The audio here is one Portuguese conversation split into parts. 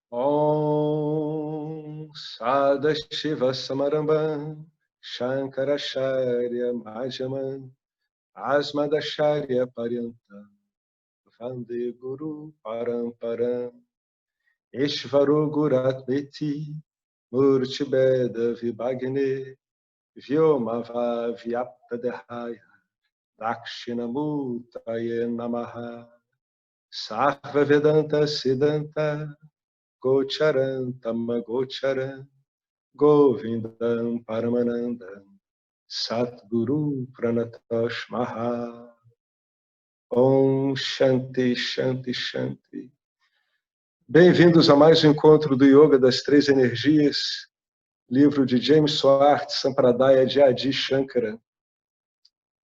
Om Sadashiva Samarambam Shankaracharya Madhyamam Asmadacharya Paryantam Vande Guru Paramparam Eshvaro Guratmeti Murtibeda Vibhagne Vyomava Vyaptadehaya Dakshinamurtaye Namaha Sarva Vedanta Siddhanta Gocharantam Gocharam Govindam Paramanandam Satguru Pranatosh Maha Om Shanti Shanti Shanti. Bem-vindos a mais um encontro do Yoga das Três Energias, livro de James Swartz, Sampradaya de Adi Shankara,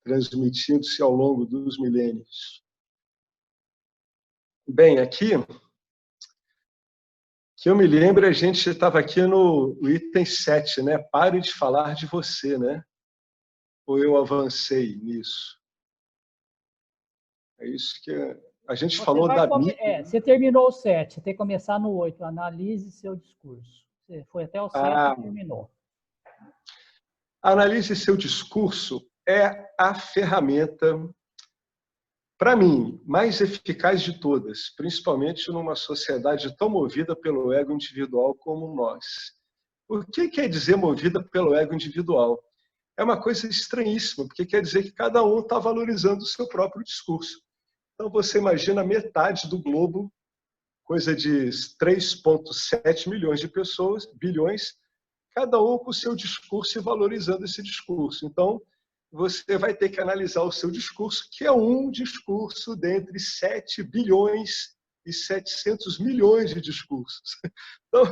transmitindo-se ao longo dos milênios. Bem, aqui, que eu me lembro, a gente estava aqui no item 7, né? Pare de falar de você, né? Ou eu avancei nisso? É isso que a gente falou da mídia. Você terminou o 7, você tem que começar no 8. Analise seu discurso. Você foi até o 7 e terminou. Analise seu discurso é a ferramenta, para mim, mais eficaz de todas, principalmente numa sociedade tão movida pelo ego individual como nós. O que quer dizer movida pelo ego individual? É uma coisa estranhíssima, porque quer dizer que cada um está valorizando o seu próprio discurso. Então, você imagina metade do globo, coisa de 3,7 milhões de pessoas, bilhões, cada um com o seu discurso e valorizando esse discurso. Então, você vai ter que analisar o seu discurso, que é um discurso dentre 7 bilhões e 700 milhões de discursos. Então,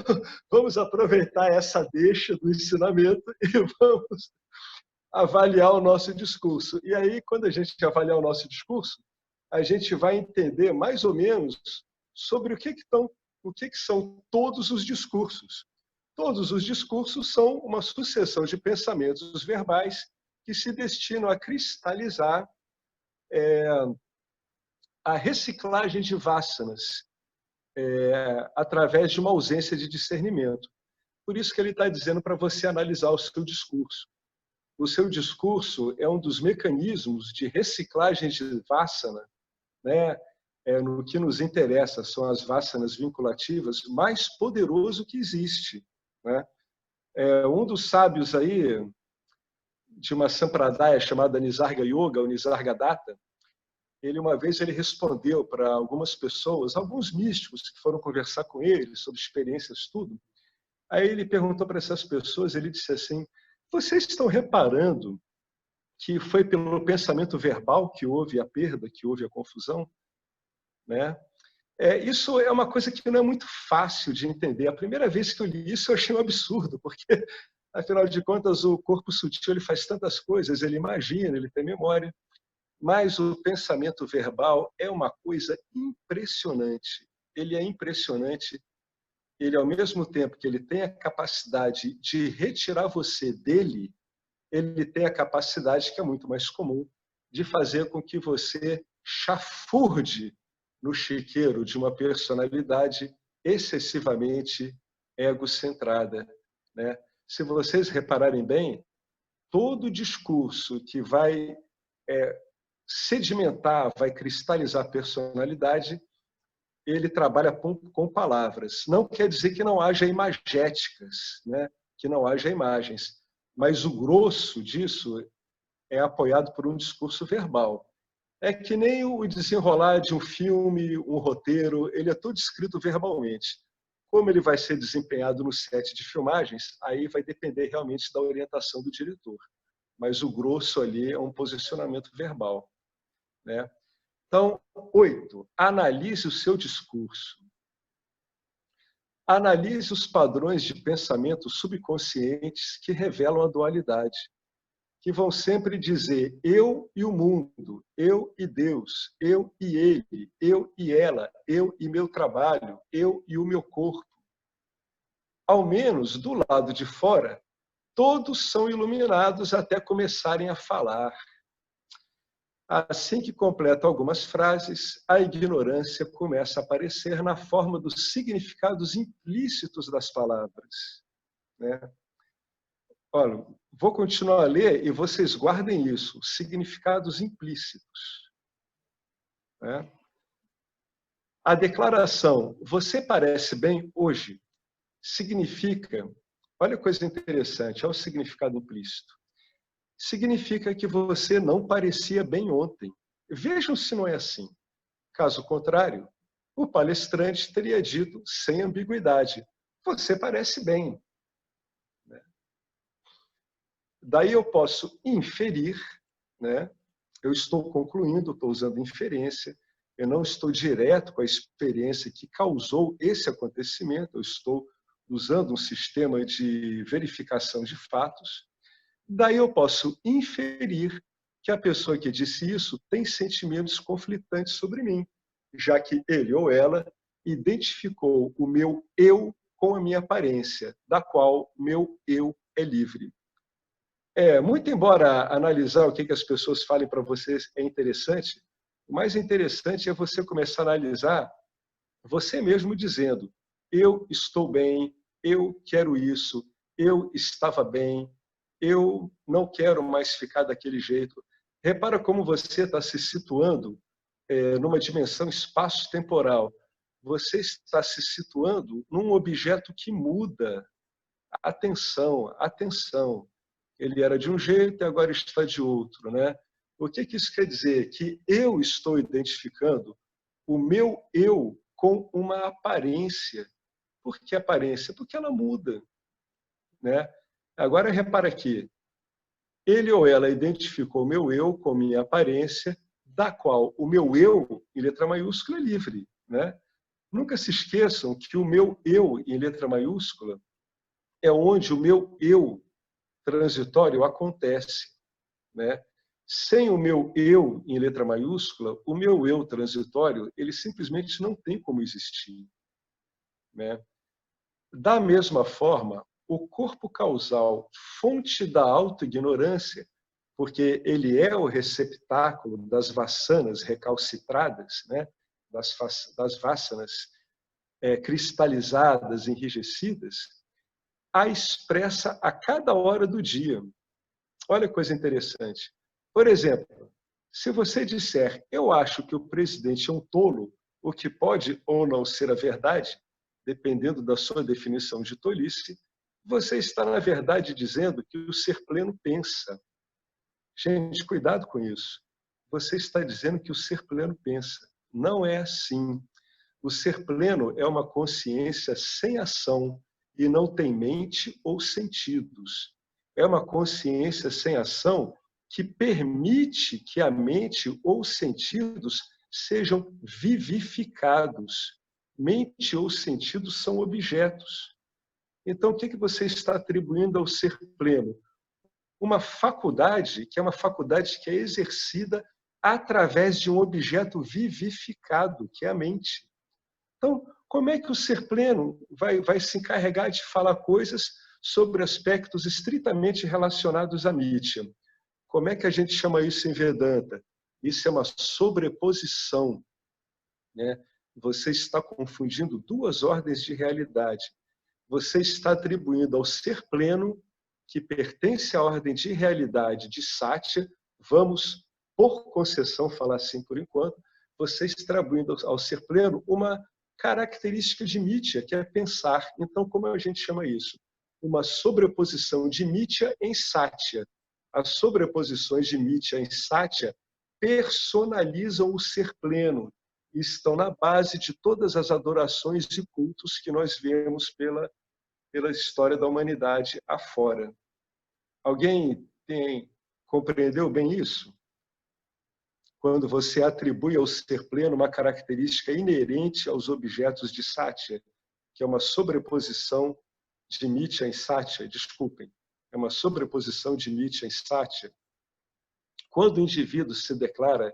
vamos aproveitar essa deixa do ensinamento e vamos avaliar o nosso discurso. E aí, quando a gente avaliar o nosso discurso, a gente vai entender mais ou menos sobre o que são todos os discursos. Todos os discursos são uma sucessão de pensamentos verbais que se destinam a cristalizar a reciclagem de vasanas através de uma ausência de discernimento. Por isso que ele está dizendo para você analisar o seu discurso. O seu discurso é um dos mecanismos de reciclagem de vasana, né? No que nos interessa, são as vasanas vinculativas, mais poderoso que existe, né? Um dos sábios aí, de uma sampradaya chamada Nisarga Yoga, ou Nisargadatta, uma vez ele respondeu para algumas pessoas, alguns místicos que foram conversar com ele sobre experiências, tudo. Aí ele perguntou para essas pessoas, ele disse assim: vocês estão reparando que foi pelo pensamento verbal que houve a perda, que houve a confusão? Né? Isso é uma coisa que não é muito fácil de entender. A primeira vez que eu li isso, eu achei um absurdo, porque, afinal de contas, o corpo sutil ele faz tantas coisas, ele imagina, ele tem memória, mas o pensamento verbal é uma coisa impressionante. Ele é impressionante. Ele, ao mesmo tempo que ele tem a capacidade de retirar você dele, ele tem a capacidade, que é muito mais comum, de fazer com que você chafurde no chiqueiro de uma personalidade excessivamente egocentrada, né? Se vocês repararem bem, todo discurso que vai sedimentar, vai cristalizar a personalidade, ele trabalha com palavras. Não quer dizer que não haja imagéticas, né? Que não haja imagens, mas o grosso disso é apoiado por um discurso verbal. É que nem o desenrolar de um filme, um roteiro, ele é todo escrito verbalmente. Como ele vai ser desempenhado no set de filmagens, aí vai depender realmente da orientação do diretor. Mas o grosso ali é um posicionamento verbal, né? Então, 8. Analise o seu discurso. Analise os padrões de pensamento subconscientes que revelam a dualidade, que vão sempre dizer eu e o mundo, eu e Deus, eu e ele, eu e ela, eu e meu trabalho, eu e o meu corpo. Ao menos do lado de fora, todos são iluminados até começarem a falar. Assim que completa algumas frases, a ignorância começa a aparecer na forma dos significados implícitos das palavras, né? Olha, vou continuar a ler e vocês guardem isso, significados implícitos, né? A declaração "você parece bem hoje" significa, olha que coisa interessante, olha o significado implícito. Significa que você não parecia bem ontem. Vejam se não é assim. Caso contrário, o palestrante teria dito sem ambiguidade: você parece bem. Daí eu posso inferir, né? Eu estou concluindo, estou usando inferência, eu não estou direto com a experiência que causou esse acontecimento, eu estou usando um sistema de verificação de fatos. Daí eu posso inferir que a pessoa que disse isso tem sentimentos conflitantes sobre mim, já que ele ou ela identificou o meu eu com a minha aparência, da qual meu eu é livre. Muito embora analisar o que as pessoas falem para vocês é interessante, o mais interessante é você começar a analisar você mesmo dizendo: eu estou bem, eu quero isso, eu estava bem, eu não quero mais ficar daquele jeito. Repara como você está se situando numa dimensão espaço-temporal. Você está se situando num objeto que muda. Atenção, atenção. Ele era de um jeito e agora está de outro, né? O que isso quer dizer? Que eu estou identificando o meu eu com uma aparência. Por que aparência? Porque ela muda, né? Agora repara aqui, ele ou ela identificou o meu eu com minha aparência, da qual o meu eu, em letra maiúscula, é livre, né? Nunca se esqueçam que o meu eu, em letra maiúscula, é onde o meu eu transitório acontece, né? Sem o meu eu em letra maiúscula, o meu eu transitório, ele simplesmente não tem como existir, né? Da mesma forma, o corpo causal, fonte da autoignorância, porque ele é o receptáculo das vassanas recalcitradas, né? das vassanas cristalizadas, enrijecidas, a expressa a cada hora do dia. Olha que coisa interessante. Por exemplo, se você disser: eu acho que o presidente é um tolo, o que pode ou não ser a verdade, dependendo da sua definição de tolice, você está, na verdade, dizendo que o ser pleno pensa. Gente, cuidado com isso. Você está dizendo que o ser pleno pensa. Não é assim. O ser pleno é uma consciência sem ação e não tem mente ou sentidos. É uma consciência sem ação que permite que a mente ou sentidos sejam vivificados. Mente ou sentidos são objetos. Então, o que você está atribuindo ao ser pleno? Uma faculdade que é exercida através de um objeto vivificado, que é a mente. Então, como é que o ser pleno vai se encarregar de falar coisas sobre aspectos estritamente relacionados à mítia? Como é que a gente chama isso em Vedanta? Isso é uma sobreposição, né? Você está confundindo duas ordens de realidade. Você está atribuindo ao ser pleno, que pertence à ordem de realidade de Satya, vamos, por concessão, falar assim por enquanto, você está atribuindo ao ser pleno uma característica de Mithya, que é pensar. Então, como a gente chama isso? Uma sobreposição de Mithya em Satya. As sobreposições de Mithya em Satya personalizam o ser pleno e estão na base de todas as adorações e cultos que nós vemos pela história da humanidade afora. Alguém compreendeu bem isso? Quando você atribui ao ser pleno uma característica inerente aos objetos de Satya, que é uma sobreposição de Mithya em Satya, desculpem, é uma sobreposição de Mithya em Satya. Quando o indivíduo se declara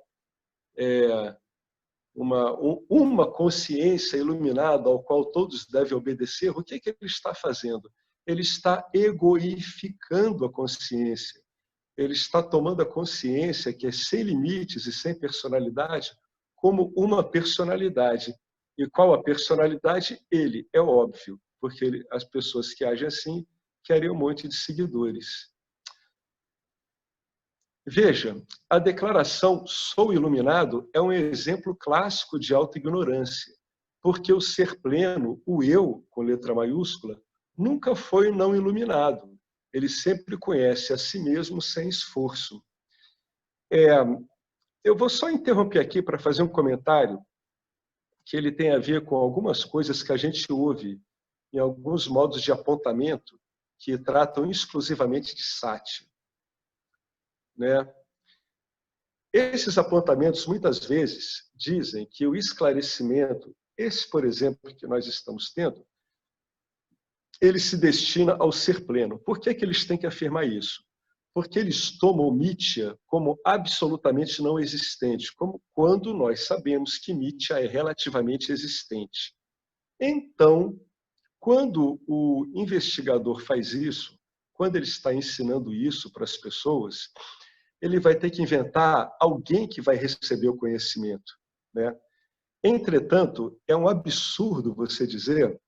uma consciência iluminada ao qual todos devem obedecer, o que ele está fazendo? Ele está egoificando a consciência. ele está tomando a consciência que é sem limites e sem personalidade como uma personalidade. E qual a personalidade? Ele, é óbvio, porque as pessoas que agem assim querem um monte de seguidores. Veja, a declaração "sou iluminado" é um exemplo clássico de autoignorância, porque o ser pleno, o eu, com letra maiúscula, nunca foi não iluminado. Ele sempre conhece a si mesmo sem esforço. Eu vou só interromper aqui para fazer um comentário que ele tem a ver com algumas coisas que a gente ouve em alguns modos de apontamento que tratam exclusivamente de sati, né? Esses apontamentos, muitas vezes, dizem que o esclarecimento, esse, por exemplo, que nós estamos tendo, ele se destina ao ser pleno. Por que eles têm que afirmar isso? Porque eles tomam Mithya como absolutamente não existente, como quando nós sabemos que Mithya é relativamente existente. Então, quando o investigador faz isso, quando ele está ensinando isso para as pessoas, ele vai ter que inventar alguém que vai receber o conhecimento, né? Entretanto, é um absurdo você dizer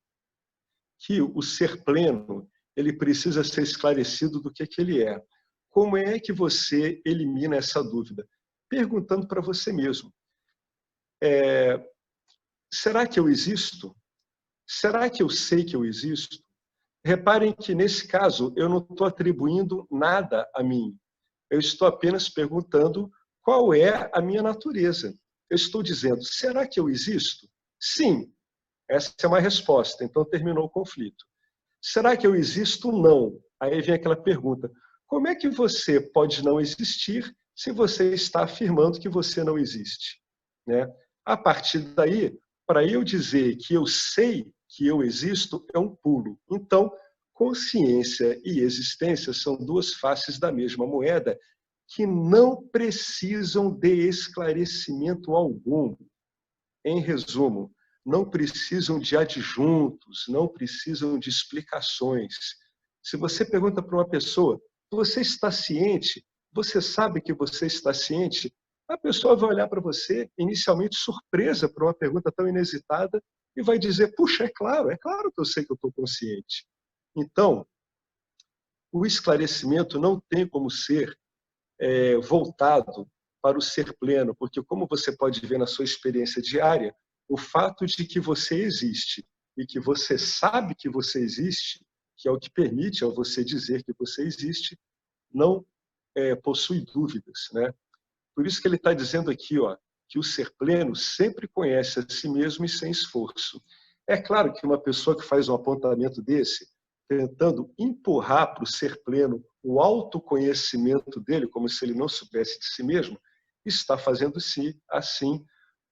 que o ser pleno ele precisa ser esclarecido do que ele é. Como é que você elimina essa dúvida? Perguntando para você mesmo. Será que eu existo? Será que eu sei que eu existo? Reparem que, nesse caso, eu não estou atribuindo nada a mim. Eu estou apenas perguntando qual é a minha natureza. Eu estou dizendo, será que eu existo? Sim. Essa é uma resposta. Então, terminou o conflito. Será que eu existo? Não. Aí vem aquela pergunta, como é que você pode não existir se você está afirmando que você não existe? Né? A partir daí, para eu dizer que eu sei que eu existo, é um pulo. Então, consciência e existência são duas faces da mesma moeda que não precisam de esclarecimento algum. Em resumo, não precisam de adjuntos, não precisam de explicações. Se você pergunta para uma pessoa, você está ciente? Você sabe que você está ciente? A pessoa vai olhar para você, inicialmente surpresa por uma pergunta tão inusitada, e vai dizer, puxa, é claro que eu sei que eu estou consciente. Então, o esclarecimento não tem como ser voltado para o ser pleno, porque como você pode ver na sua experiência diária, o fato de que você existe e que você sabe que você existe, que é o que permite a você dizer que você existe, não possui dúvidas, né? Por isso que ele está dizendo aqui, ó, que o ser pleno sempre conhece a si mesmo e sem esforço. É claro que uma pessoa que faz um apontamento desse, tentando empurrar para o ser pleno o autoconhecimento dele, como se ele não soubesse de si mesmo, está fazendo-se assim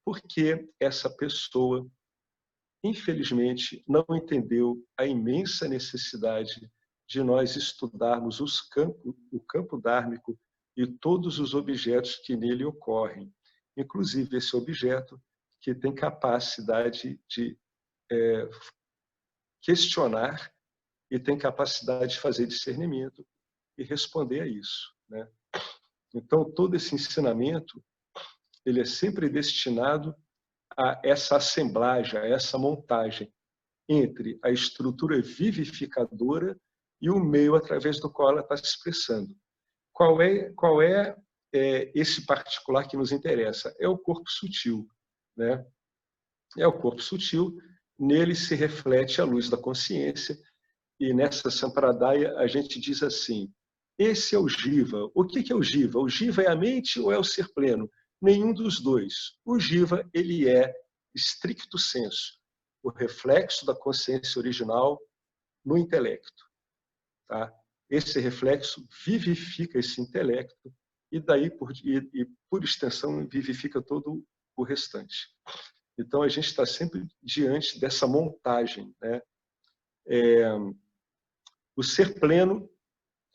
porque essa pessoa, infelizmente, não entendeu a imensa necessidade de nós estudarmos o campo dármico e todos os objetos que nele ocorrem, inclusive esse objeto que tem capacidade de questionar e tem capacidade de fazer discernimento e responder a isso, né? Então, todo esse ensinamento ele é sempre destinado a essa assemblagem, a essa montagem entre a estrutura vivificadora e o meio através do qual ela está se expressando. Qual é esse particular que nos interessa? É o corpo sutil, né? É o corpo sutil, nele se reflete a luz da consciência, e nessa Sampradaya a gente diz assim, esse é o Jiva. O que é o Jiva? O Jiva é a mente ou é o ser pleno? Nenhum dos dois. O Jiva, ele é, stricto sensu, o reflexo da consciência original no intelecto. Tá? Esse reflexo vivifica esse intelecto e daí, por extensão, vivifica todo o restante. Então, a gente está sempre diante dessa montagem, né? O ser pleno,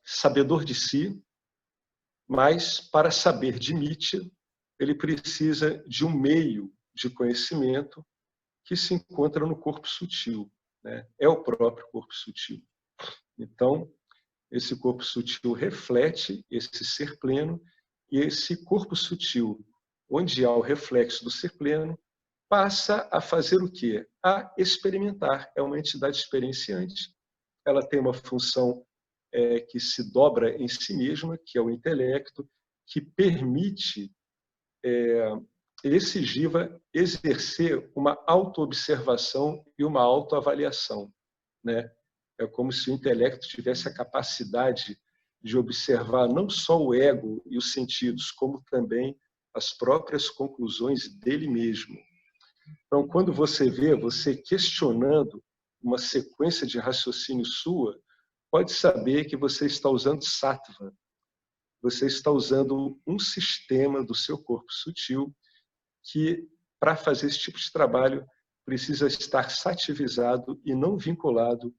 sabedor de si, mas para saber de Mithya, ele precisa de um meio de conhecimento que se encontra no corpo sutil, né? É o próprio corpo sutil. Então, Esse corpo sutil reflete esse ser pleno, e esse corpo sutil, onde há o reflexo do ser pleno, passa a fazer o quê? A experimentar. É uma entidade experienciante. Ela tem uma função que se dobra em si mesma, que é o intelecto, que permite esse jiva exercer uma autoobservação e uma autoavaliação, né? É como se o intelecto tivesse a capacidade de observar não só o ego e os sentidos, como também as próprias conclusões dele mesmo. Então, quando você vê você questionando uma sequência de raciocínio sua, pode saber que você está usando sattva. Você está usando um sistema do seu corpo sutil que, para fazer esse tipo de trabalho, precisa estar sativizado e não vinculado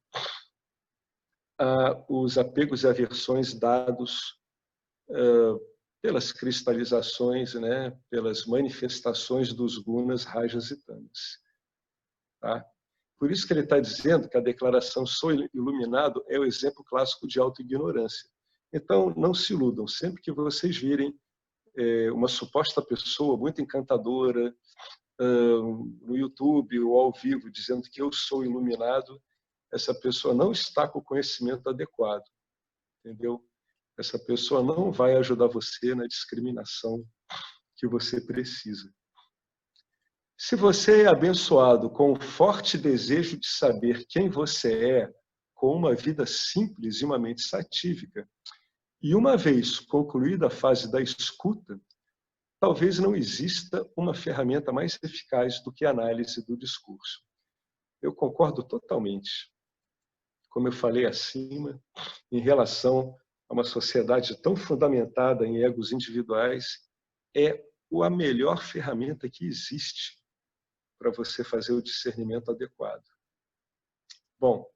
os apegos e aversões dados pelas cristalizações, né, pelas manifestações dos gunas, rajas e tamas. Tá? Por isso que ele está dizendo que a declaração "sou iluminado" é o exemplo clássico de autoignorância. Então, não se iludam. Sempre que vocês virem uma suposta pessoa muito encantadora no YouTube ou ao vivo dizendo que eu sou iluminado, essa pessoa não está com o conhecimento adequado, entendeu? Essa pessoa não vai ajudar você na discriminação que você precisa. Se você é abençoado com um forte desejo de saber quem você é, com uma vida simples e uma mente satívica, e uma vez concluída a fase da escuta, talvez não exista uma ferramenta mais eficaz do que a análise do discurso. Eu concordo totalmente. Como eu falei acima, em relação a uma sociedade tão fundamentada em egos individuais, é a melhor ferramenta que existe para você fazer o discernimento adequado. Bom,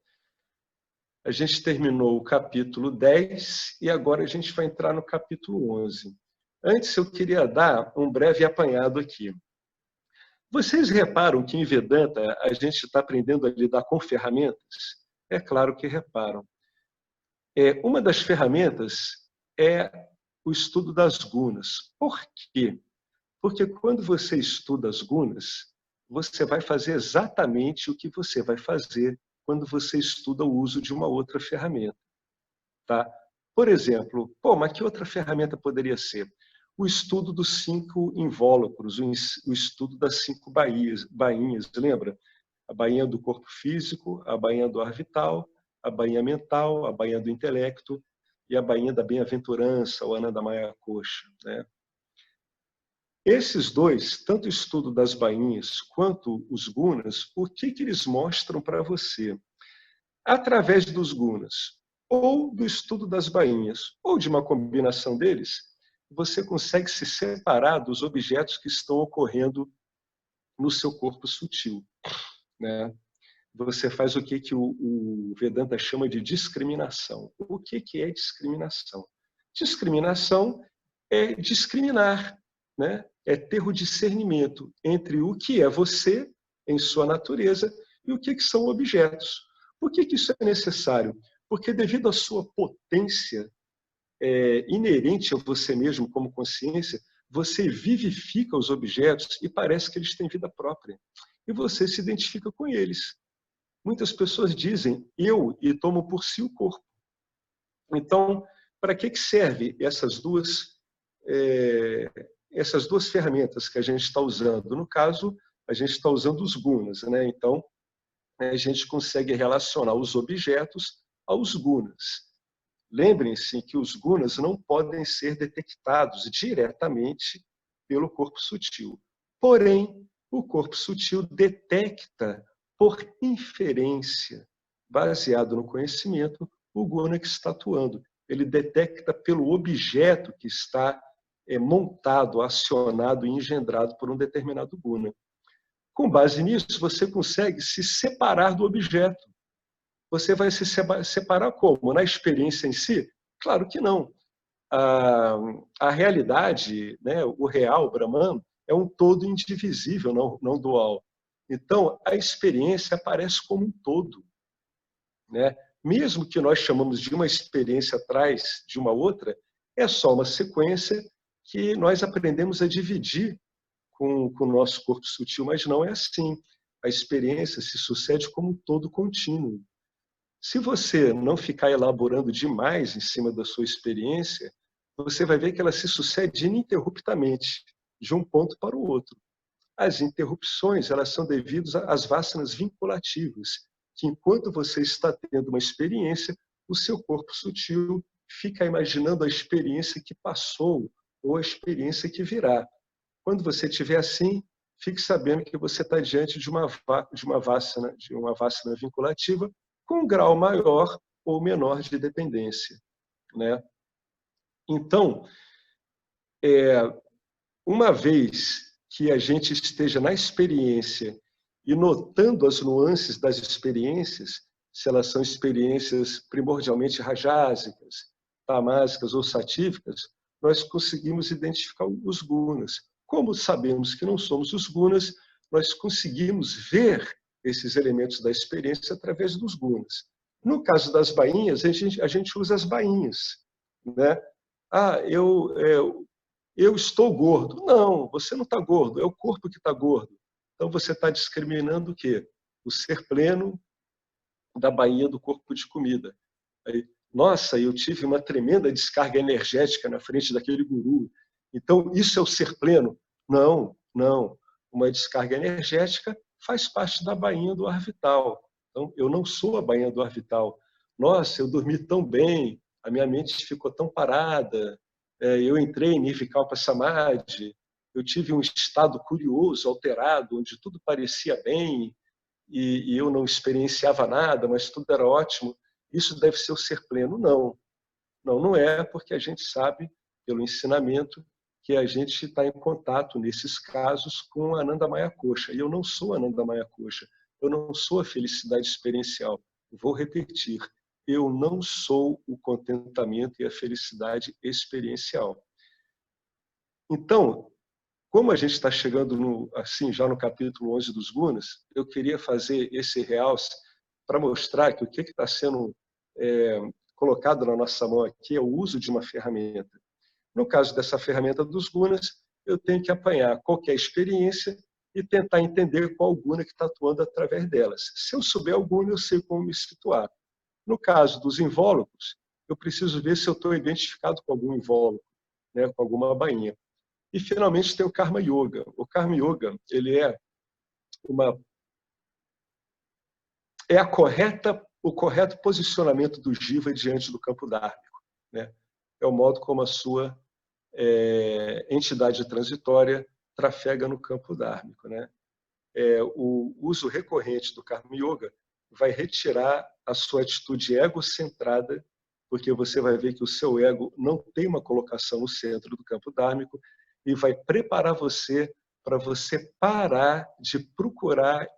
a gente terminou o capítulo 10 e agora a gente vai entrar no capítulo 11. Antes, eu queria dar um breve apanhado aqui. Vocês reparam que em Vedanta a gente está aprendendo a lidar com ferramentas? É claro que reparam. Uma das ferramentas é o estudo das gunas. Por quê? Porque quando você estuda as gunas, você vai fazer exatamente o que você vai fazer quando você estuda o uso de uma outra ferramenta. Tá? Por exemplo, mas que outra ferramenta poderia ser? O estudo dos 5 invólucros, o estudo das 5 bainhas, lembra? A bainha do corpo físico, a bainha do ar vital, a bainha mental, a bainha do intelecto e a bainha da bem-aventurança, o Anandamaya Kosha, né? Esses dois, tanto o estudo das bainhas quanto os gunas, o que eles mostram para você? Através dos gunas, ou do estudo das bainhas, ou de uma combinação deles, você consegue se separar dos objetos que estão ocorrendo no seu corpo sutil, né? Você faz o que o Vedanta chama de discriminação. O que é discriminação? Discriminação é discriminar, né? É ter o discernimento entre o que é você, em sua natureza, e o que são objetos. Por que isso é necessário? Porque devido à sua potência inerente a você mesmo como consciência, você vivifica os objetos e parece que eles têm vida própria. E você se identifica com eles. Muitas pessoas dizem eu e tomam por si o corpo. Então, para que serve essas duas ferramentas que a gente está usando? No caso, a gente está usando os gunas, né? Então, a gente consegue relacionar os objetos aos gunas. Lembrem-se que os gunas não podem ser detectados diretamente pelo corpo sutil. Porém, o corpo sutil detecta por inferência, baseado no conhecimento, o guna que está atuando. Ele detecta pelo objeto que está montado, acionado e engendrado por um determinado guna. Com base nisso, você consegue se separar do objeto. Você vai se separar como? Na experiência em si? Claro que não. A realidade, né, o real, o Brahman, é um todo indivisível, não dual. Então, a experiência aparece como um todo, né? mesmo que nós chamamos de uma experiência atrás de uma outra, é só uma sequência que nós aprendemos a dividir com o nosso corpo sutil, mas não é assim. A experiência se sucede como um todo contínuo. Se você não ficar elaborando demais em cima da sua experiência, você vai ver que ela se sucede ininterruptamente, de um ponto para o outro. As interrupções, elas são devidas às vasanas vinculativas, que enquanto você está tendo uma experiência, o seu corpo sutil fica imaginando a experiência que passou ou a experiência que virá. Quando você estiver assim, fique sabendo que você está diante de uma vassana vinculativa com um grau maior ou menor de dependência, né? Então, uma vez que a gente esteja na experiência e notando as nuances das experiências, se elas são experiências primordialmente rajásicas, tamásicas ou satívicas, nós conseguimos identificar os gunas. Como sabemos que não somos os gunas, nós conseguimos ver esses elementos da experiência através dos gunas. No caso das bainhas, a gente usa as bainhas, né? Eu estou gordo. Não, você não está gordo, é o corpo que está gordo. Então você está discriminando o quê? O ser pleno da bainha do corpo de comida. Aí, nossa, eu tive uma tremenda descarga energética na frente daquele guru. Então, isso é o ser pleno? Não, não. Uma descarga energética faz parte da bainha do ar vital. Então, eu não sou a bainha do ar vital. Nossa, eu dormi tão bem, a minha mente ficou tão parada, eu entrei em Nirvikalpa Samadhi, eu tive um estado curioso, alterado, onde tudo parecia bem, e eu não experienciava nada, mas tudo era ótimo. Isso deve ser o ser pleno? Não. Não é, porque a gente sabe, pelo ensinamento, que a gente está em contato, nesses casos, com Ananda Maya Kosha. E eu não sou Ananda Maya Kosha. Eu não sou a felicidade experiencial. Vou repetir. Eu não sou o contentamento e a felicidade experiencial. Então, como a gente está chegando assim já no capítulo 11 dos Gunas, eu queria fazer esse realce para mostrar que o que está sendo colocado na nossa mão aqui é o uso de uma ferramenta. No caso dessa ferramenta dos Gunas, eu tenho que apanhar qualquer experiência e tentar entender qual Guna que está atuando através delas. Se eu souber o Guna, eu sei como me situar. No caso dos invólucros, eu preciso ver se eu estou identificado com algum invólucro, né, com alguma bainha. E, finalmente, tem o Karma Yoga. O Karma Yoga, ele é o correto posicionamento do Jiva diante do campo dármico, né? É o modo como a sua entidade transitória trafega no campo dármico, né? O uso recorrente do Karma Yoga vai retirar a sua atitude egocentrada, porque você vai ver que o seu ego não tem uma colocação no centro do campo dármico, e vai preparar você para você parar de procurar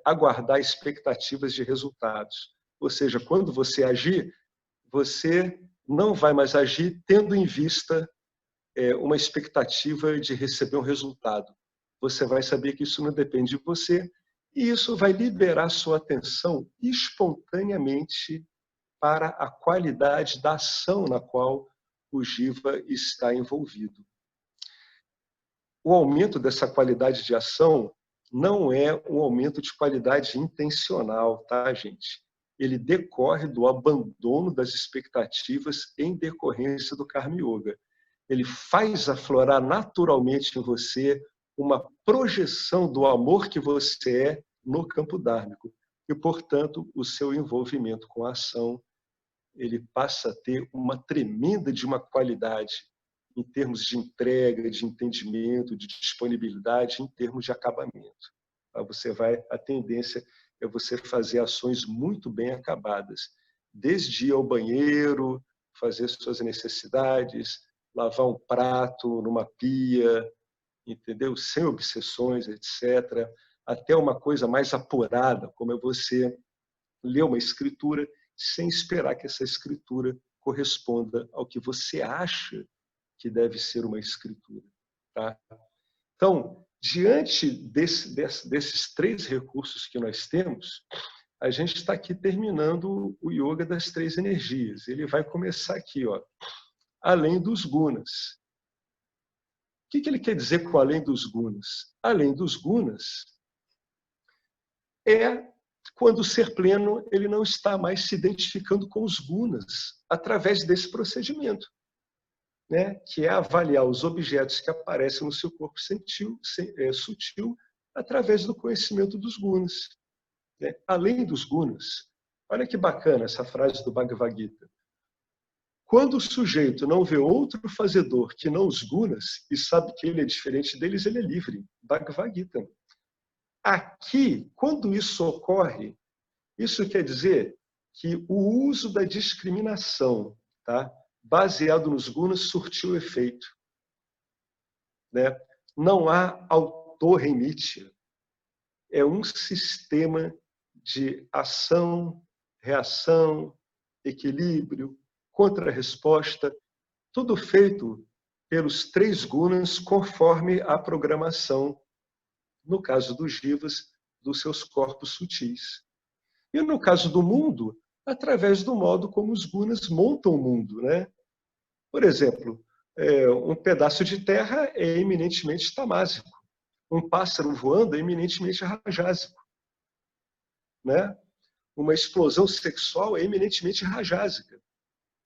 aguardar expectativas de resultados. Ou seja, quando você agir, você não vai mais agir tendo em vista uma expectativa de receber um resultado. Você vai saber que isso não depende de você e isso vai liberar sua atenção espontaneamente para a qualidade da ação na qual o Jiva está envolvido. O aumento dessa qualidade de ação não é um aumento de qualidade intencional, tá, gente? Ele decorre do abandono das expectativas em decorrência do Karma Yoga. Ele faz aflorar naturalmente em você uma projeção do amor que você é no campo dármico. E, portanto, o seu envolvimento com a ação, ele passa a ter uma tremenda de uma qualidade em termos de entrega, de entendimento, de disponibilidade, em termos de acabamento. A tendência é você fazer ações muito bem acabadas, desde ir ao banheiro, fazer suas necessidades, lavar um prato numa pia, entendeu? Sem obsessões, etc. Até uma coisa mais apurada, como é você ler uma escritura sem esperar que essa escritura corresponda ao que você acha que deve ser uma escritura. Tá? Então, diante desses três recursos que nós temos, a gente está aqui terminando o Yoga das 3 energias. Ele vai começar aqui, ó, além dos gunas. O que ele quer dizer com além dos gunas? Além dos gunas é quando o ser pleno ele não está mais se identificando com os gunas através desse procedimento, né? Que é avaliar os objetos que aparecem no seu corpo sutil através do conhecimento dos gunas, né? Além dos gunas. Olha que bacana essa frase do Bhagavad Gita. Quando o sujeito não vê outro fazedor que não os gunas e sabe que ele é diferente deles, ele é livre. Bhagavad Gita. Aqui, quando isso ocorre, isso quer dizer que o uso da discriminação, tá, baseado nos gunas, surtiu efeito, né? Não há autor em Nietzsche. É um sistema de ação, reação, equilíbrio, contra-resposta, tudo feito pelos 3 gunas conforme a programação, no caso dos jivas, dos seus corpos sutis. E no caso do mundo, através do modo como os gunas montam o mundo, né? Por exemplo, um pedaço de terra é eminentemente tamásico. Um pássaro voando é eminentemente rajásico, né? Uma explosão sexual é eminentemente rajásica.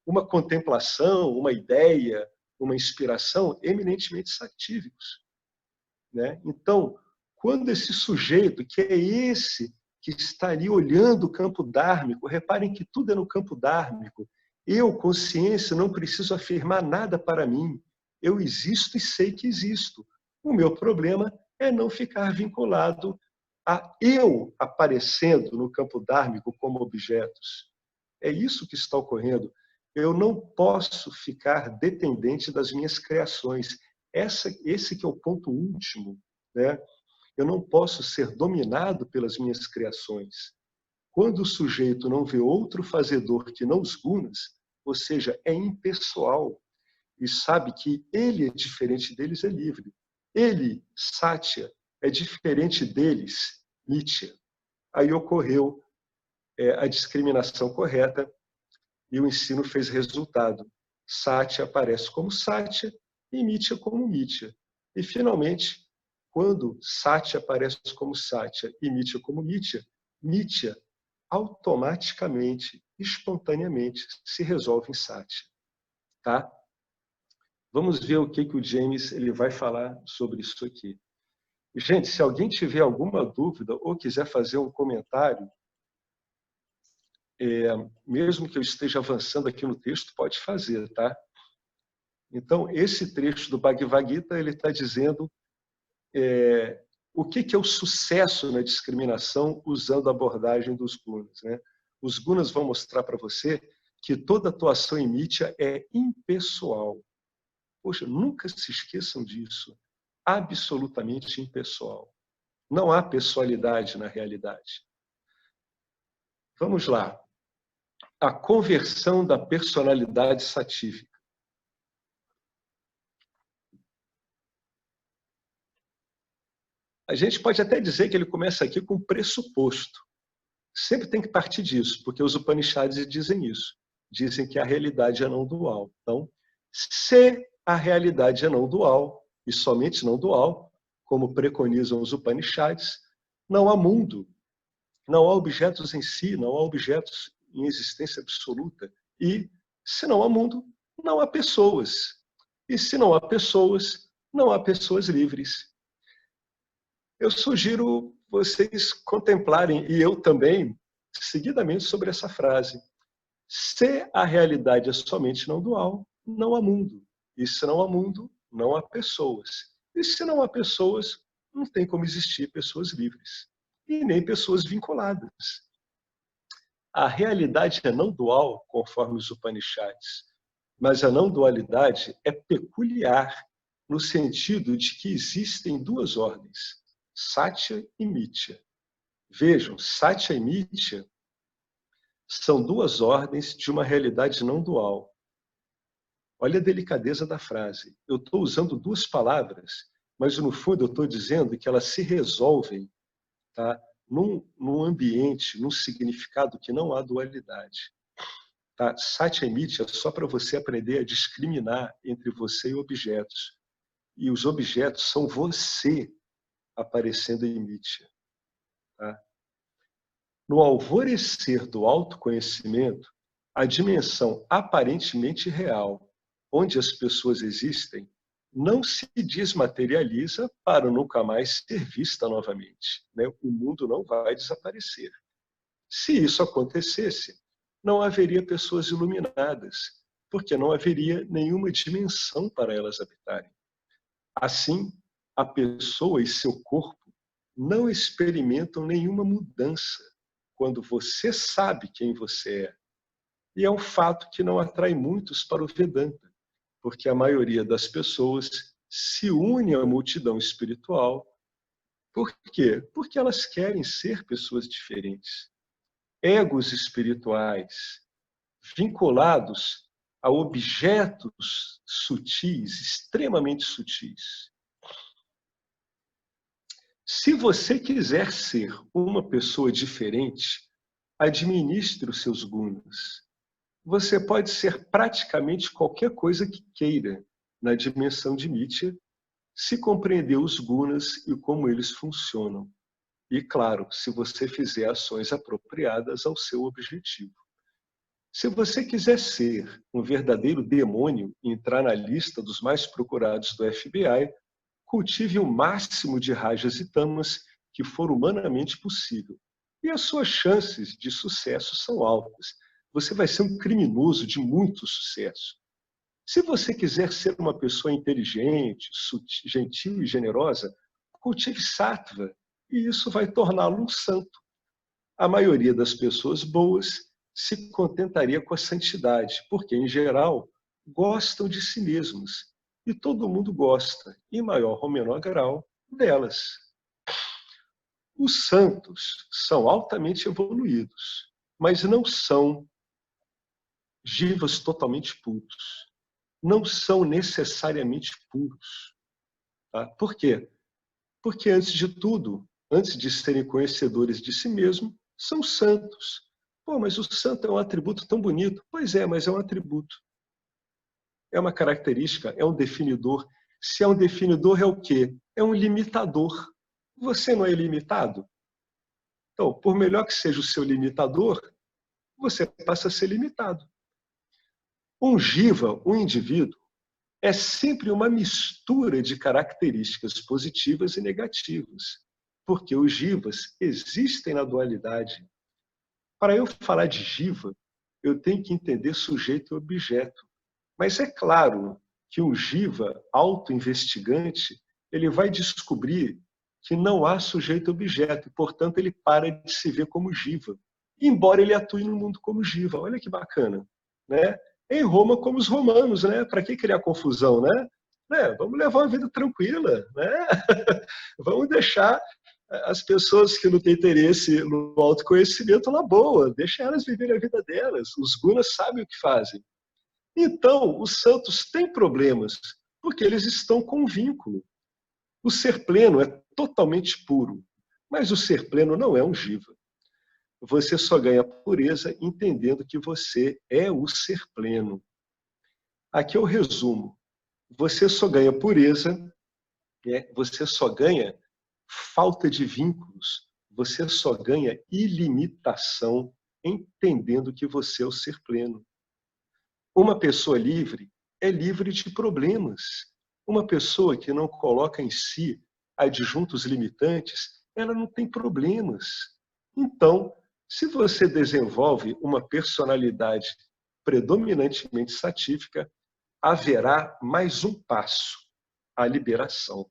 Uma contemplação, uma ideia, uma inspiração, eminentemente satívicos, né? Então, quando esse sujeito, que é esse que está ali olhando o campo dármico, reparem que tudo é no campo dármico, eu, consciência, não preciso afirmar nada para mim, eu existo e sei que existo. O meu problema é não ficar vinculado a eu aparecendo no campo dármico como objetos. É isso que está ocorrendo. Eu não posso ficar dependente das minhas criações. Esse que é o ponto último, né? Eu não posso ser dominado pelas minhas criações. Quando o sujeito não vê outro fazedor que não os gunas, ou seja, é impessoal, e sabe que ele é diferente deles, é livre. Ele, Satya, é diferente deles, Nitya. Aí ocorreu a discriminação correta e o ensino fez resultado. Satya aparece como Satya e Nitya como Nitya. E, finalmente, quando Satya aparece como Satya e Nitya como Nitya, Nitya automaticamente, espontaneamente, se resolve em Satya. Tá? Vamos ver o que o James ele vai falar sobre isso aqui. Gente, se alguém tiver alguma dúvida ou quiser fazer um comentário, mesmo que eu esteja avançando aqui no texto, pode fazer, tá? Então, esse trecho do Bhagavad Gita, ele está dizendo o que é o sucesso na discriminação usando a abordagem dos gunas, né? Os gunas vão mostrar para você que toda atuação em Nitya é impessoal. Poxa, nunca se esqueçam disso. Absolutamente impessoal. Não há pessoalidade na realidade. Vamos lá. A conversão da personalidade satívica. A gente pode até dizer que ele começa aqui com pressuposto. Sempre tem que partir disso, porque os Upanishads dizem isso. Dizem que a realidade é não dual. Então, se a realidade é não dual, e somente não dual, como preconizam os Upanishads, não há mundo, não há objetos em si, não há objetos em existência absoluta. E, se não há mundo, não há pessoas. E se não há pessoas, não há pessoas livres. Eu sugiro vocês contemplarem, e eu também, seguidamente sobre essa frase. Se a realidade é somente não dual, não há mundo. E se não há mundo, não há pessoas. E se não há pessoas, não tem como existir pessoas livres. E nem pessoas vinculadas. A realidade é não dual, conforme os Upanishads, mas a não dualidade é peculiar no sentido de que existem 2 ordens, Satya e Mithya. Vejam, Satya e Mithya são 2 ordens de uma realidade não dual. Olha a delicadeza da frase. Eu estou usando 2 palavras, mas no fundo eu estou dizendo que elas se resolvem, tá, num ambiente, num significado que não há dualidade. Tá? Satya e Mithya é só para você aprender a discriminar entre você e objetos. E os objetos são você aparecendo em Mithya. Tá? No alvorecer do autoconhecimento, a dimensão aparentemente real, onde as pessoas existem, não se desmaterializa para nunca mais ser vista novamente. Né? O mundo não vai desaparecer. Se isso acontecesse, não haveria pessoas iluminadas, porque não haveria nenhuma dimensão para elas habitarem. Assim, a pessoa e seu corpo não experimentam nenhuma mudança quando você sabe quem você é. E é um fato que não atrai muitos para o Vedanta, porque a maioria das pessoas se une à multidão espiritual. Por quê? Porque elas querem ser pessoas diferentes. Egos espirituais, vinculados a objetos sutis, extremamente sutis. Se você quiser ser uma pessoa diferente, administre os seus gunas. Você pode ser praticamente qualquer coisa que queira na dimensão de Mithya, se compreender os gunas e como eles funcionam. E, claro, se você fizer ações apropriadas ao seu objetivo. Se você quiser ser um verdadeiro demônio e entrar na lista dos mais procurados do FBI, cultive o máximo de rajas e tamas que for humanamente possível. E as suas chances de sucesso são altas. Você vai ser um criminoso de muito sucesso. Se você quiser ser uma pessoa inteligente, gentil e generosa, cultive sattva, e isso vai torná-lo um santo. A maioria das pessoas boas se contentaria com a santidade, porque, em geral, gostam de si mesmos. E todo mundo gosta, em maior ou menor grau, delas. Os santos são altamente evoluídos, mas não são jivas totalmente puros. Não são necessariamente puros. Tá? Por quê? Porque, antes de tudo, antes de serem conhecedores de si mesmo, são santos. Pô, mas o santo é um atributo tão bonito. Pois é, mas é um atributo. É uma característica, é um definidor. Se é um definidor, é o quê? É um limitador. Você não é ilimitado? Então, por melhor que seja o seu limitador, você passa a ser limitado. Um jiva, um indivíduo, é sempre uma mistura de características positivas e negativas, porque os jivas existem na dualidade. Para eu falar de jiva, eu tenho que entender sujeito e objeto. Mas é claro que um jiva auto-investigante, ele vai descobrir que não há sujeito e objeto, e, portanto, ele para de se ver como jiva, embora ele atue no mundo como jiva. Olha que bacana, né? Em Roma, como os romanos, né? Para que criar confusão, né? Vamos levar uma vida tranquila, né? Vamos deixar as pessoas que não têm interesse no autoconhecimento na boa, deixa elas viverem a vida delas. Os gunas sabem o que fazem. Então, os santos têm problemas, porque eles estão com vínculo. O ser pleno é totalmente puro, mas o ser pleno não é um jiva. Você só ganha pureza entendendo que você é o ser pleno. Aqui é o resumo. Você só ganha pureza, você só ganha falta de vínculos, você só ganha ilimitação entendendo que você é o ser pleno. Uma pessoa livre é livre de problemas. Uma pessoa que não coloca em si adjuntos limitantes, ela não tem problemas. Então, se você desenvolve uma personalidade predominantemente satífica, haverá mais um passo, a liberação,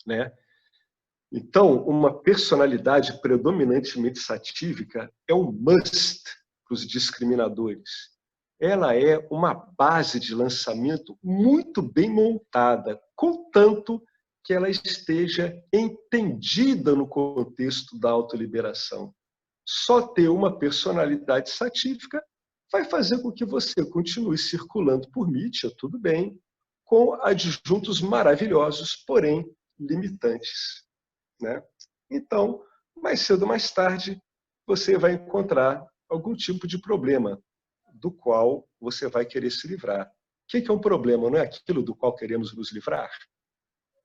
né? Então, uma personalidade predominantemente satífica é um must para os discriminadores. Ela é uma base de lançamento muito bem montada, contanto que ela esteja entendida no contexto da autoliberação. Só ter uma personalidade satífica vai fazer com que você continue circulando por Mithya, tudo bem, com adjuntos maravilhosos, porém limitantes, né? Então, mais cedo ou mais tarde, você vai encontrar algum tipo de problema do qual você vai querer se livrar. O que é um problema? Não é aquilo do qual queremos nos livrar?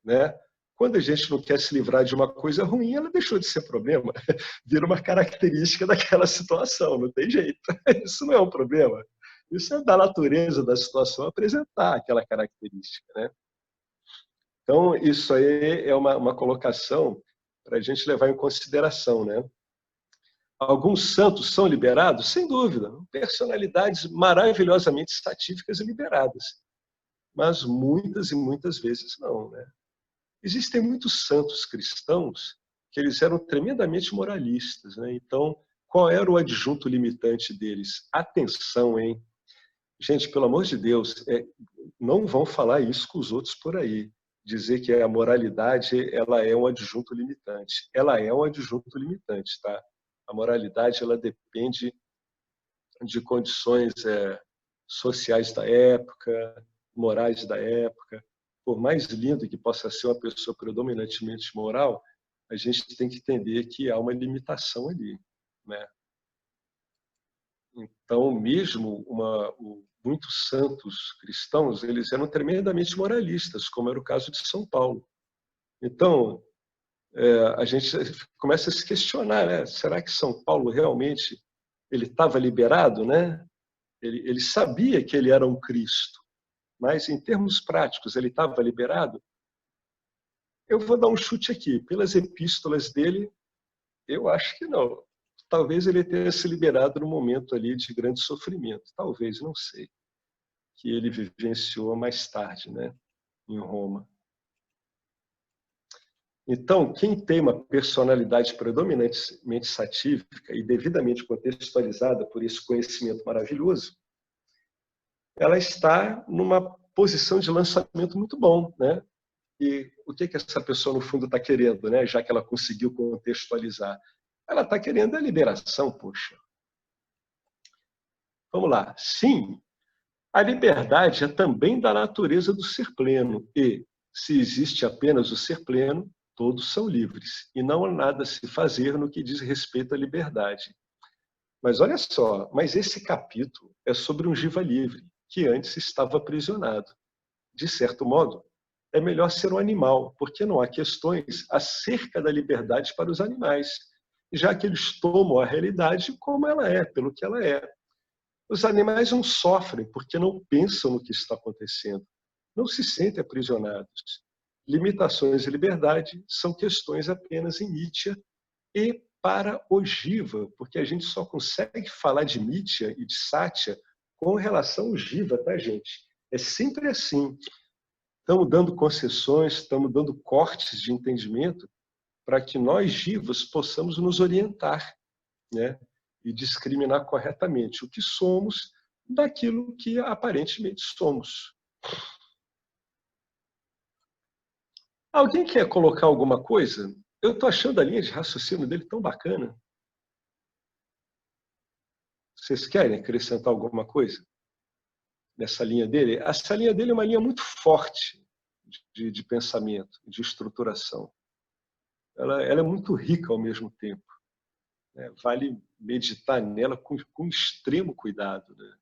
Né? Quando a gente não quer se livrar de uma coisa ruim, ela deixou de ser problema, vira uma característica daquela situação, não tem jeito. Isso não é um problema. Isso é da natureza da situação apresentar aquela característica. Né? Então, isso aí é uma colocação para a gente levar em consideração. Né? Alguns santos são liberados? Sem dúvida. Personalidades maravilhosamente satíficas e liberadas. Mas muitas e muitas vezes não. Né? Existem muitos santos cristãos que eles eram tremendamente moralistas. Né? Então, qual era o adjunto limitante deles? Atenção, hein? Gente, pelo amor de Deus, não vão falar isso com os outros por aí. Dizer que a moralidade ela é um adjunto limitante. Ela é um adjunto limitante, tá? A moralidade ela depende de condições sociais da época, morais da época. Por mais lindo que possa ser uma pessoa predominantemente moral, a gente tem que entender que há uma limitação ali. Né? Então, mesmo muitos santos cristãos, eles eram tremendamente moralistas, como era o caso de São Paulo. Então, a gente começa a se questionar, né? Será que São Paulo realmente ele estava liberado? Né? Ele sabia que ele era um Cristo, mas em termos práticos, ele estava liberado? Eu vou dar um chute aqui. Pelas epístolas dele, eu acho que não. Talvez ele tenha se liberado num momento ali de grande sofrimento. Talvez, não sei. Que ele vivenciou mais tarde, né, em Roma. Então, quem tem uma personalidade predominantemente satífica e devidamente contextualizada por esse conhecimento maravilhoso, ela está numa posição de lançamento muito bom, né? E o que essa pessoa, no fundo, está querendo, né? Já que ela conseguiu contextualizar? Ela está querendo a liberação, poxa. Vamos lá. Sim, a liberdade é também da natureza do ser pleno. E, se existe apenas o ser pleno, todos são livres. E não há nada a se fazer no que diz respeito à liberdade. Mas olha só, mas esse capítulo é sobre um jiva livre, que antes estava aprisionado. De certo modo, é melhor ser um animal, porque não há questões acerca da liberdade para os animais, já que eles tomam a realidade como ela é, pelo que ela é. Os animais não sofrem porque não pensam no que está acontecendo, não se sentem aprisionados. Limitações e liberdade são questões apenas em Nietzsche e para o Jiva, porque a gente só consegue falar de Nietzsche e de Satya com relação ao Jiva, tá, gente? É sempre assim. Estamos dando concessões, estamos dando cortes de entendimento para que nós, Jivas, possamos nos orientar, né? E discriminar corretamente o que somos daquilo que aparentemente somos. Alguém quer colocar alguma coisa? Eu estou achando a linha de raciocínio dele tão bacana. Vocês querem acrescentar alguma coisa nessa linha dele? Essa linha dele é uma linha muito forte de pensamento, de estruturação. Ela é muito rica ao mesmo tempo. Né? Vale meditar nela com extremo cuidado. Né?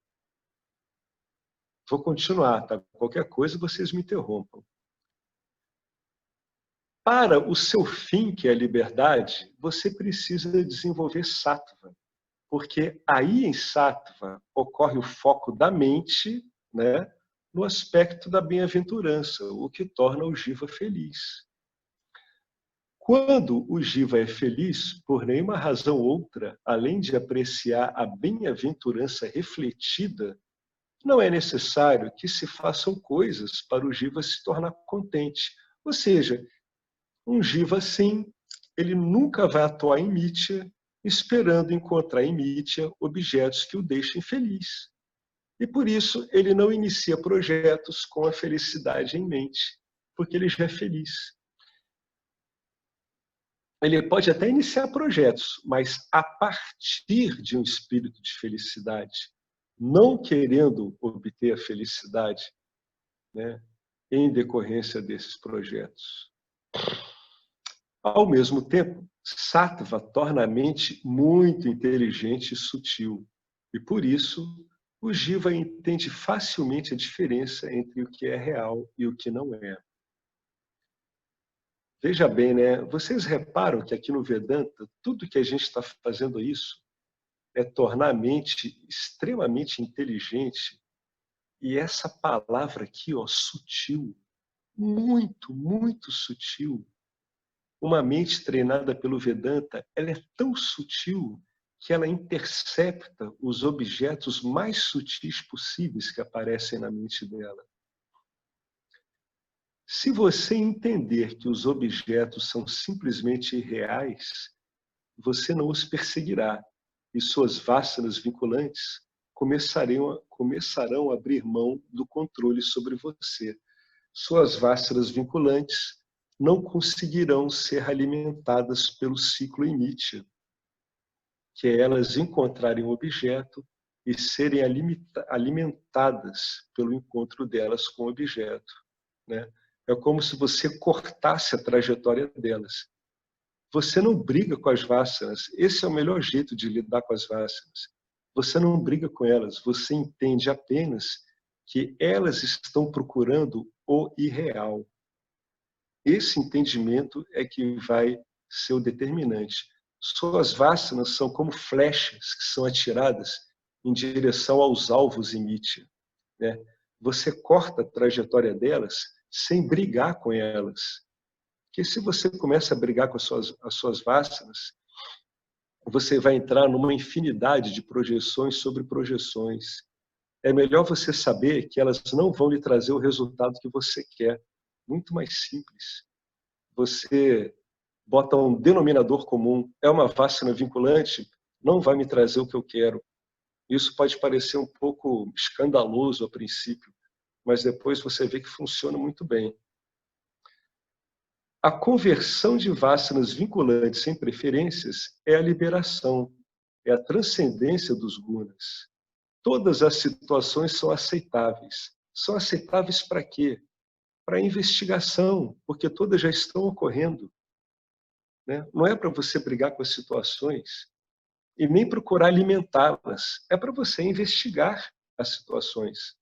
Vou continuar, tá? Qualquer coisa vocês me interrompam. Para o seu fim, que é a liberdade, você precisa desenvolver sattva, porque aí em sattva ocorre o foco da mente, né, no aspecto da bem-aventurança, o que torna o jiva feliz. Quando o jiva é feliz, por nenhuma razão outra, além de apreciar a bem-aventurança refletida, não é necessário que se façam coisas para o jiva se tornar contente. Ou seja, um jiva assim, ele nunca vai atuar em mítia, esperando encontrar em mítia objetos que o deixem feliz. E por isso ele não inicia projetos com a felicidade em mente, porque ele já é feliz. Ele pode até iniciar projetos, mas a partir de um espírito de felicidade, não querendo obter a felicidade, né, em decorrência desses projetos. Ao mesmo tempo, Sattva torna a mente muito inteligente e sutil. E por isso, o Jiva entende facilmente a diferença entre o que é real e o que não é. Veja bem, né? Vocês reparam que aqui no Vedanta, tudo que a gente está fazendo isso é tornar a mente extremamente inteligente. E essa palavra aqui, ó, sutil, muito, muito sutil. Uma mente treinada pelo Vedanta, ela é tão sutil que ela intercepta os objetos mais sutis possíveis que aparecem na mente dela. Se você entender que os objetos são simplesmente irreais, você não os perseguirá e suas vássanas vinculantes começarão a abrir mão do controle sobre você. Suas vássanas vinculantes não conseguirão ser alimentadas pelo ciclo Nitya, que é elas encontrarem o objeto e serem alimentadas pelo encontro delas com o objeto, né? É como se você cortasse a trajetória delas. Você não briga com as vássanas. Esse é o melhor jeito de lidar com as vássanas. Você não briga com elas, você entende apenas que elas estão procurando o irreal. Esse entendimento é que vai ser o determinante. Suas vássanas são como flechas que são atiradas em direção aos alvos em Nitya, né? Você corta a trajetória delas sem brigar com elas. Porque se você começa a brigar com as suas vássanas, você vai entrar numa infinidade de projeções sobre projeções. É melhor você saber que elas não vão lhe trazer o resultado que você quer. Muito mais simples. Você bota um denominador comum. É uma vássana vinculante, não vai me trazer o que eu quero. Isso pode parecer um pouco escandaloso a princípio, mas depois você vê que funciona muito bem. A conversão de vássanas vinculantes sem preferências é a liberação, é a transcendência dos gunas. Todas as situações são aceitáveis. São aceitáveis para quê? Para investigação, porque todas já estão ocorrendo, né? Não é para você brigar com as situações e nem procurar alimentá-las. É para você investigar as situações.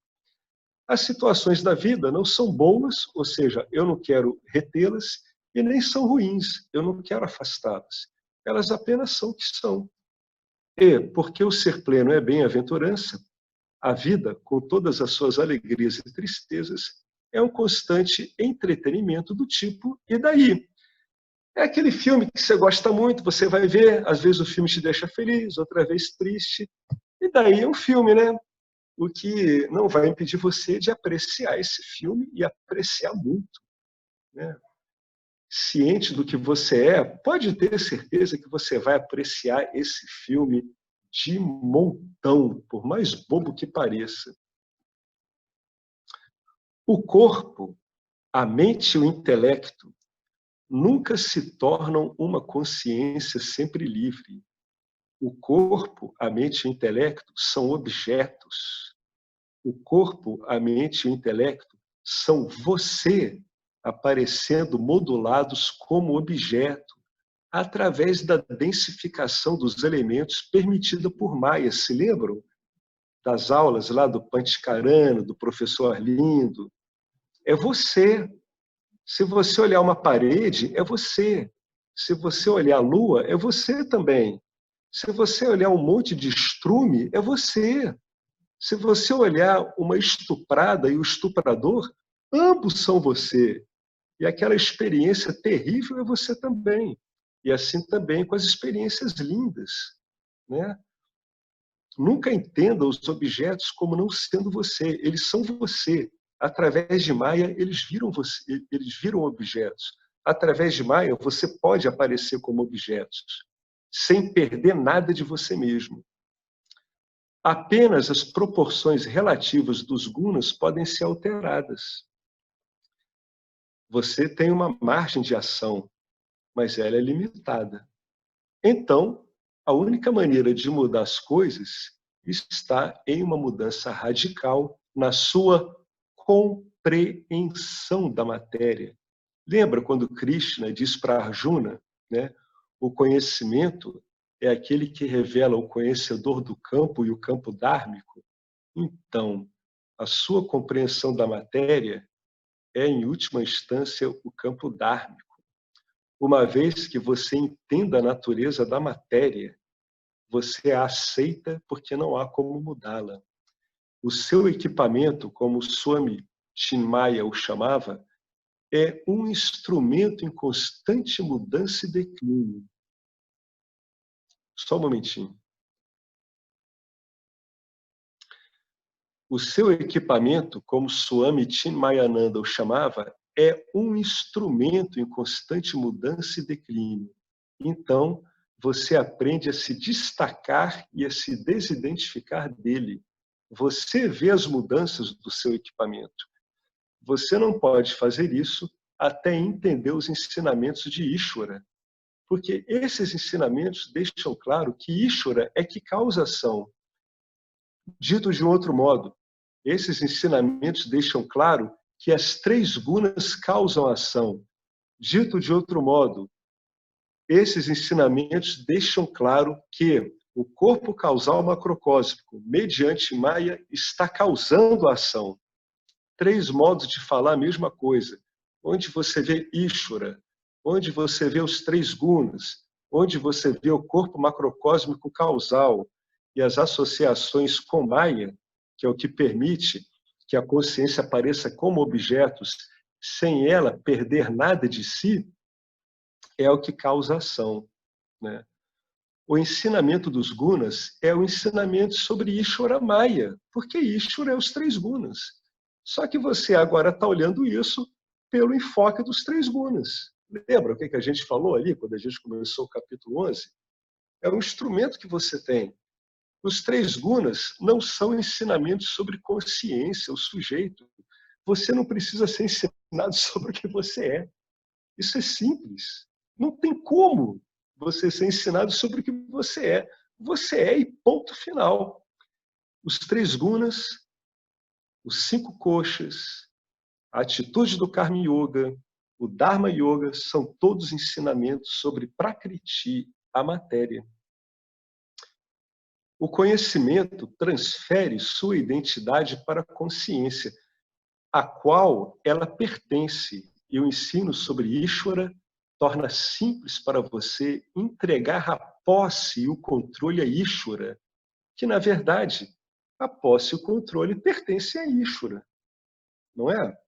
As situações da vida não são boas, ou seja, eu não quero retê-las, e nem são ruins, eu não quero afastá-las. Elas apenas são o que são. E, porque o ser pleno é bem-aventurança, a vida, com todas as suas alegrias e tristezas, é um constante entretenimento do tipo, e daí? É aquele filme que você gosta muito, você vai ver, às vezes o filme te deixa feliz, outra vez triste, e daí é um filme, né? O que não vai impedir você de apreciar esse filme e apreciar muito, né? Ciente do que você é, pode ter certeza que você vai apreciar esse filme de montão, por mais bobo que pareça. O corpo, a mente e o intelecto nunca se tornam uma consciência sempre livre. O corpo, a mente e o intelecto são objetos. O corpo, a mente e o intelecto são você aparecendo modulados como objeto, através da densificação dos elementos permitida por Maya. Se lembram das aulas lá do Pantikarana, do professor Arlindo? É você. Se você olhar uma parede, é você. Se você olhar a lua, é você também. Se você olhar um monte de estrume, é você. Se você olhar uma estuprada e o estuprador, ambos são você. E aquela experiência terrível é você também. E assim também com as experiências lindas, né? Nunca entenda os objetos como não sendo você. Eles são você. Através de Maya, eles viram você, eles viram objetos. Através de Maya, você pode aparecer como objetos, sem perder nada de você mesmo. Apenas as proporções relativas dos gunas podem ser alteradas. Você tem uma margem de ação, mas ela é limitada. Então, a única maneira de mudar as coisas está em uma mudança radical na sua compreensão da matéria. Lembra quando Krishna diz para Arjuna, né, O conhecimento é aquele que revela o conhecedor do campo e o campo dármico. Então, a sua compreensão da matéria é, em última instância, o campo dármico. Uma vez que você entenda a natureza da matéria, você a aceita porque não há como mudá-la. O seu equipamento, como Swami Chinmaya o chamava, é um instrumento em constante mudança e declínio. Só um momentinho. O seu equipamento, como Swami Chinmayananda o chamava, é um instrumento em constante mudança e declínio. Então, você aprende a se destacar e a se desidentificar dele. Você vê as mudanças do seu equipamento. Você não pode fazer isso até entender os ensinamentos de Ishvara, porque esses ensinamentos deixam claro que Ishvara é que causa ação. Dito de um outro modo, esses ensinamentos deixam claro que as 3 gunas causam ação. Dito de outro modo, esses ensinamentos deixam claro que o corpo causal macrocósmico, mediante Maya, está causando a ação. 3 modos de falar a mesma coisa. Onde você vê Ishvara, onde você vê os 3 gunas, onde você vê o corpo macrocósmico causal e as associações com Maya, que é o que permite que a consciência apareça como objetos sem ela perder nada de si, é o que causa ação, né? O ensinamento dos gunas é o ensinamento sobre Ishvara Maya, porque Ishvara é os 3 gunas. Só que você agora está olhando isso pelo enfoque dos 3 gunas. Lembra o que a gente falou ali, quando a gente começou o capítulo 11? É um instrumento que você tem. Os 3 gunas não são ensinamentos sobre consciência, o sujeito. Você não precisa ser ensinado sobre o que você é. Isso é simples. Não tem como você ser ensinado sobre o que você é. Você é e ponto final. Os 3 gunas, os 5 koshas, a atitude do Karma Yoga, o Dharma Yoga, são todos ensinamentos sobre Prakriti, a matéria. O conhecimento transfere sua identidade para a consciência, a qual ela pertence. E o ensino sobre Ishvara torna simples para você entregar a posse e o controle a Ishvara, que, na verdade, a posse e o controle pertencem a Ishvara, não é?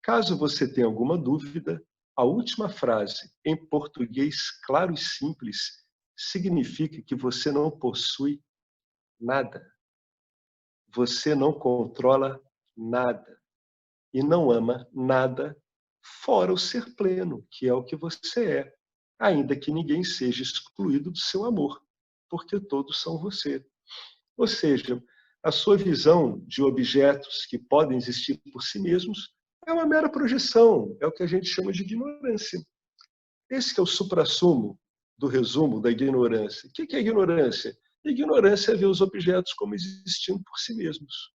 Caso você tenha alguma dúvida, a última frase, em português claro e simples, significa que você não possui nada. Você não controla nada. E não ama nada fora o ser pleno, que é o que você é, ainda que ninguém seja excluído do seu amor, porque todos são você. Ou seja, a sua visão de objetos que podem existir por si mesmos é uma mera projeção, é o que a gente chama de ignorância. Esse que é o suprassumo do resumo da ignorância. O que é ignorância? Ignorância é ver os objetos como existindo por si mesmos.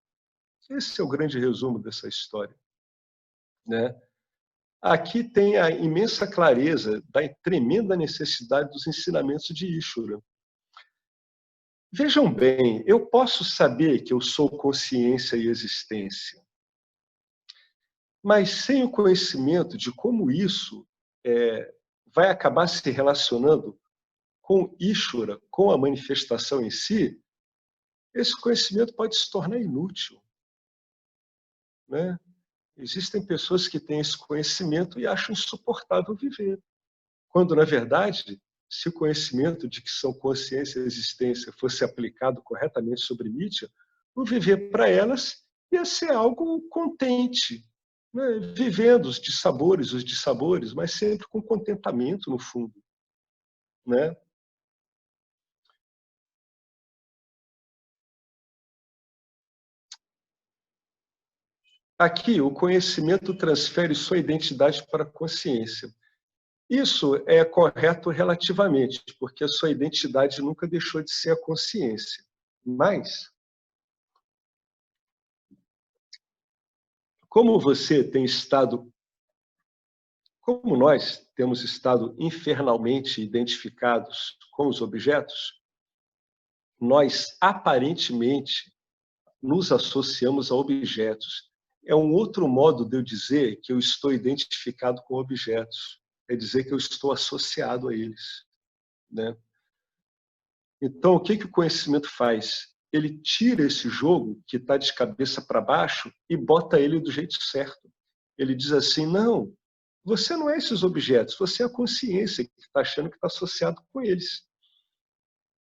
Esse é o grande resumo dessa história, né? Aqui tem a imensa clareza da tremenda necessidade dos ensinamentos de Ishvara. Vejam bem, eu posso saber que eu sou consciência e existência, mas sem o conhecimento de como isso vai acabar se relacionando com Ishvara, com a manifestação em si, esse conhecimento pode se tornar inútil, né? Existem pessoas que têm esse conhecimento e acham insuportável viver, quando, na verdade, se o conhecimento de que são consciência e existência fosse aplicado corretamente sobre Nietzsche, o viver para elas ia ser algo contente, né? Vivendo os dissabores, mas sempre com contentamento no fundo, né? Aqui, o conhecimento transfere sua identidade para a consciência. Isso é correto relativamente, porque a sua identidade nunca deixou de ser a consciência. Mas, como você tem estado Como nós temos estado infernalmente identificados com os objetos, nós aparentemente nos associamos a objetos. É um outro modo de eu dizer que eu estou identificado com objetos. É dizer que eu estou associado a eles, né? Então, o que o conhecimento faz? Ele tira esse jogo que está de cabeça para baixo e bota ele do jeito certo. Ele diz assim, não, você não é esses objetos, você é a consciência que está achando que está associado com eles.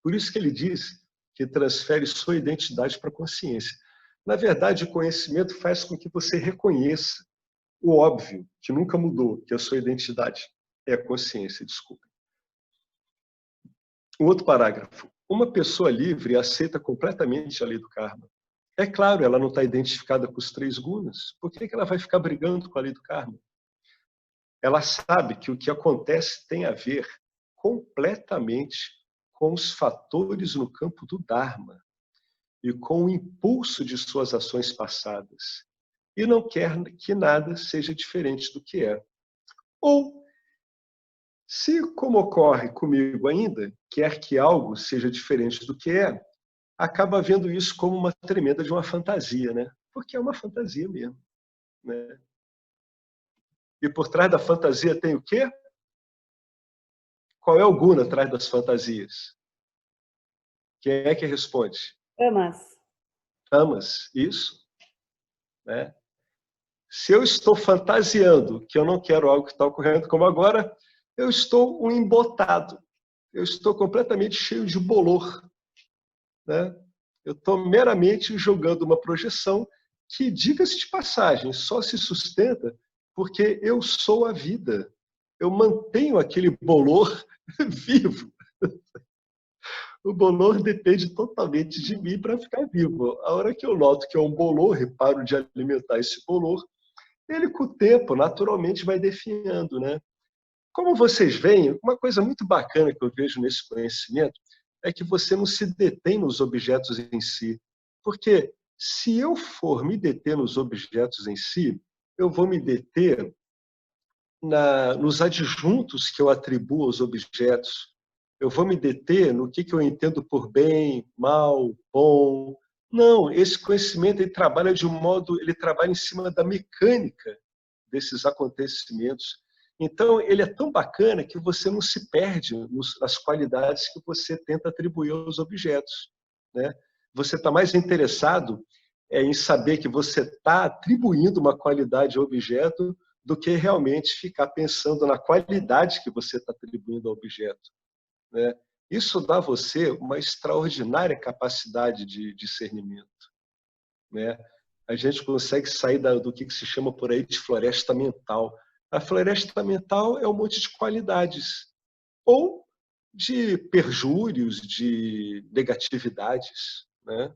Por isso que ele diz que transfere sua identidade para a consciência. Na verdade, o conhecimento faz com que você reconheça o óbvio, que nunca mudou, que a sua identidade é a consciência, desculpa. Um outro parágrafo. Uma pessoa livre aceita completamente a lei do karma. É claro, ela não está identificada com os 3 gunas. Por que ela vai ficar brigando com a lei do karma? Ela sabe que o que acontece tem a ver completamente com os fatores no campo do Dharma e com o impulso de suas ações passadas. E não quer que nada seja diferente do que é. Ou, se, como ocorre comigo ainda, quer que algo seja diferente do que é, acaba vendo isso como uma tremenda de uma fantasia, né? Porque é uma fantasia mesmo, né? E por trás da fantasia tem o quê? Qual é o guna atrás das fantasias? Quem é que responde? Amas. Amas, isso, né? Se eu estou fantasiando que eu não quero algo que está ocorrendo como agora, eu estou um embotado. Eu estou completamente cheio de bolor, né? Eu estou meramente jogando uma projeção que, diga-se de passagem, só se sustenta porque eu sou a vida. Eu mantenho aquele bolor vivo. O bolor depende totalmente de mim para ficar vivo. A hora que eu noto que é um bolor e paro de alimentar esse bolor, ele, com o tempo, naturalmente vai definhando, né? Como vocês veem, uma coisa muito bacana que eu vejo nesse conhecimento é que você não se detém nos objetos em si. Porque se eu for me deter nos objetos em si, eu vou me deter nos adjuntos que eu atribuo aos objetos. Eu vou me deter no que eu entendo por bem, mal, bom. Não, esse conhecimento ele trabalha de um modo, ele trabalha em cima da mecânica desses acontecimentos. Então, ele é tão bacana que você não se perde nas qualidades que você tenta atribuir aos objetos, né? Você está mais interessado em saber que você está atribuindo uma qualidade ao objeto do que realmente ficar pensando na qualidade que você está atribuindo ao objeto, né? Isso dá a você uma extraordinária capacidade de discernimento, né? A gente consegue sair do que se chama por aí de floresta mental. A floresta mental é um monte de qualidades, ou de perjúrios, de negatividades, né?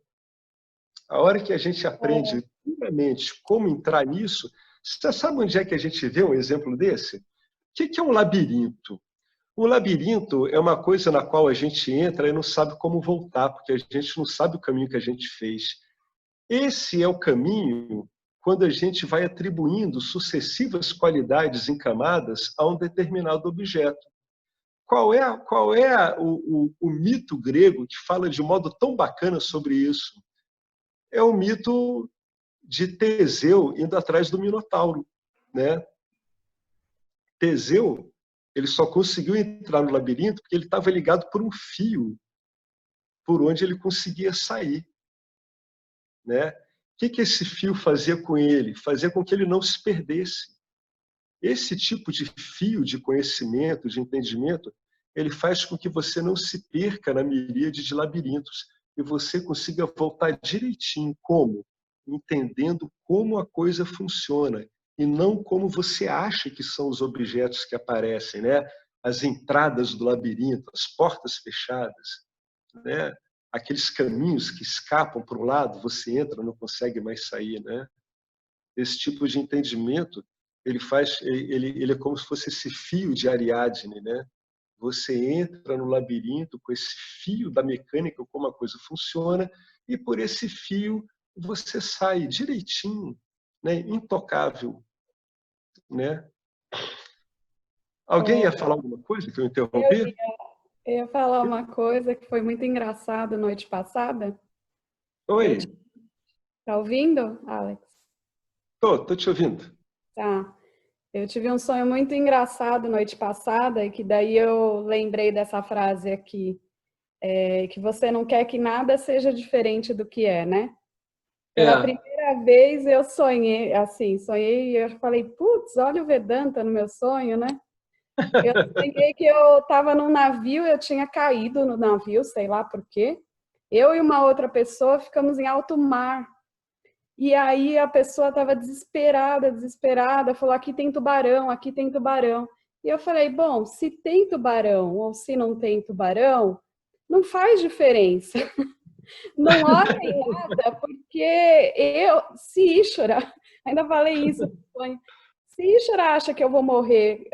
A hora que a gente aprende puramente como entrar nisso, você sabe onde é que a gente vê um exemplo desse? O que é um labirinto? O labirinto é uma coisa na qual a gente entra e não sabe como voltar, porque a gente não sabe o caminho que a gente fez. Esse é o caminho quando a gente vai atribuindo sucessivas qualidades em camadas a um determinado objeto. Qual é o mito grego que fala de modo tão bacana sobre isso? É o mito de Teseu indo atrás do Minotauro, né? Teseu, ele só conseguiu entrar no labirinto porque ele estava ligado por um fio por onde ele conseguia sair, né? O que esse fio fazia com ele? Fazia com que ele não se perdesse. Esse tipo de fio de conhecimento, de entendimento, ele faz com que você não se perca na miríade de labirintos e você consiga voltar direitinho. Como? Entendendo como a coisa funciona e não como você acha que são os objetos que aparecem, né? As entradas do labirinto, as portas fechadas, né? Aqueles caminhos que escapam para o lado, você entra, não consegue mais sair, né? Esse tipo de entendimento, ele é como se fosse esse fio de Ariadne, né? Você entra no labirinto com esse fio da mecânica, como a coisa funciona, e por esse fio você sai direitinho, né? Intocável, né? Alguém ia falar alguma coisa que eu interrompi? Eu ia falar uma coisa que foi muito engraçada noite passada. Oi, Tá ouvindo, Alex? tô te ouvindo. Tá. Eu tive um sonho muito engraçado noite passada e que daí eu lembrei dessa frase aqui, que você não quer que nada seja diferente do que é, né? Pela primeira vez eu sonhei, assim, sonhei e eu falei, putz, olha o Vedanta no meu sonho, né? Eu sonhei que eu estava num navio, eu tinha caído no navio, sei lá por quê. Eu e uma outra pessoa ficamos em alto mar. E aí a pessoa estava desesperada, falou, aqui tem tubarão, aqui tem tubarão. E eu falei, bom, se tem tubarão ou se não tem tubarão, não faz diferença. Não olhem nada, porque se Ishvara, ainda falei isso no sonho, se Ishvara acha que eu vou morrer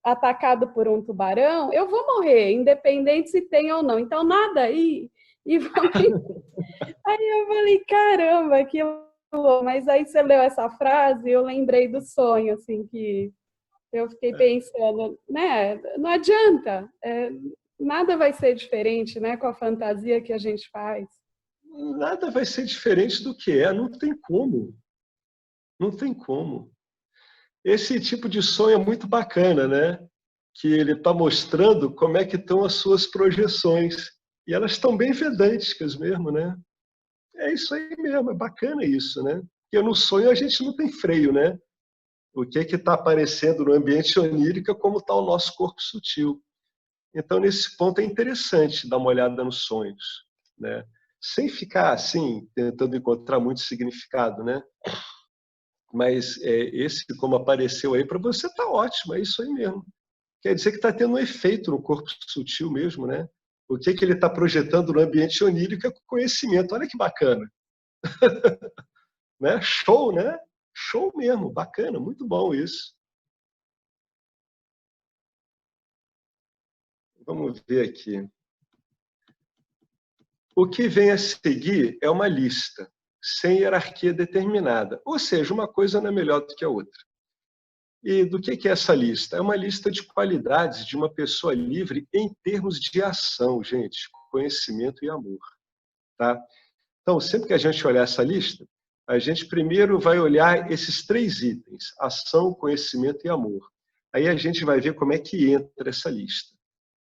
atacado por um tubarão, eu vou morrer, independente se tem ou não. Então, nada aí. E vamos... Aí eu falei, caramba, que louco. Mas aí você leu essa frase e eu lembrei do sonho, assim, que eu fiquei pensando, né? Não adianta, nada vai ser diferente, né? Com a fantasia que a gente faz. Nada vai ser diferente do que é, não tem como. Não tem como. Esse tipo de sonho é muito bacana, né? Que ele está mostrando como é que estão as suas projeções. E elas estão bem vedânticas mesmo, né? É isso aí mesmo, é bacana isso, né? Porque no sonho a gente não tem freio, né? O que está aparecendo no ambiente onírico é como está o nosso corpo sutil. Então, nesse ponto, é interessante dar uma olhada nos sonhos, né? Sem ficar, assim, tentando encontrar muito significado, né? Mas esse, como apareceu aí, para você está ótimo, é isso aí mesmo. Quer dizer que está tendo um efeito no corpo sutil mesmo, né? O que ele está projetando no ambiente onírico é conhecimento. Olha que bacana. Né? Show, né? Show mesmo, bacana, muito bom isso. Vamos ver aqui. O que vem a seguir é uma lista, sem hierarquia determinada. Ou seja, uma coisa não é melhor do que a outra. E do que é essa lista? É uma lista de qualidades de uma pessoa livre em termos de ação, gente, conhecimento e amor. Tá? Então, sempre que a gente olhar essa lista, a gente primeiro vai olhar esses 3 itens, ação, conhecimento e amor. Aí a gente vai ver como é que entra essa lista.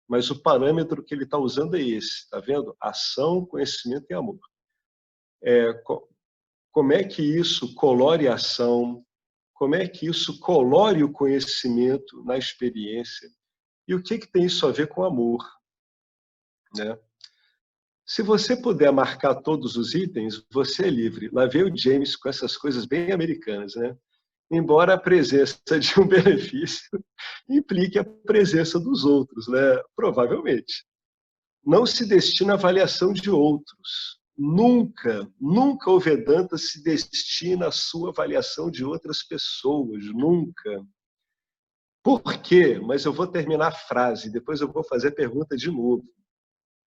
Mas o parâmetro que ele está usando é esse, está vendo? Ação, conhecimento e amor. Como é que isso colore a ação, como é que isso colore o conhecimento na experiência e o que tem isso a ver com amor, né? Se você puder marcar todos os itens, você é livre. Lá veio o James com essas coisas bem americanas, né? Embora a presença de um benefício implique a presença dos outros, né? Provavelmente. Não se destina à avaliação de outros. Nunca, nunca o Vedanta se destina à sua avaliação de outras pessoas. Nunca. Por quê? Mas eu vou terminar a frase, depois eu vou fazer a pergunta de novo.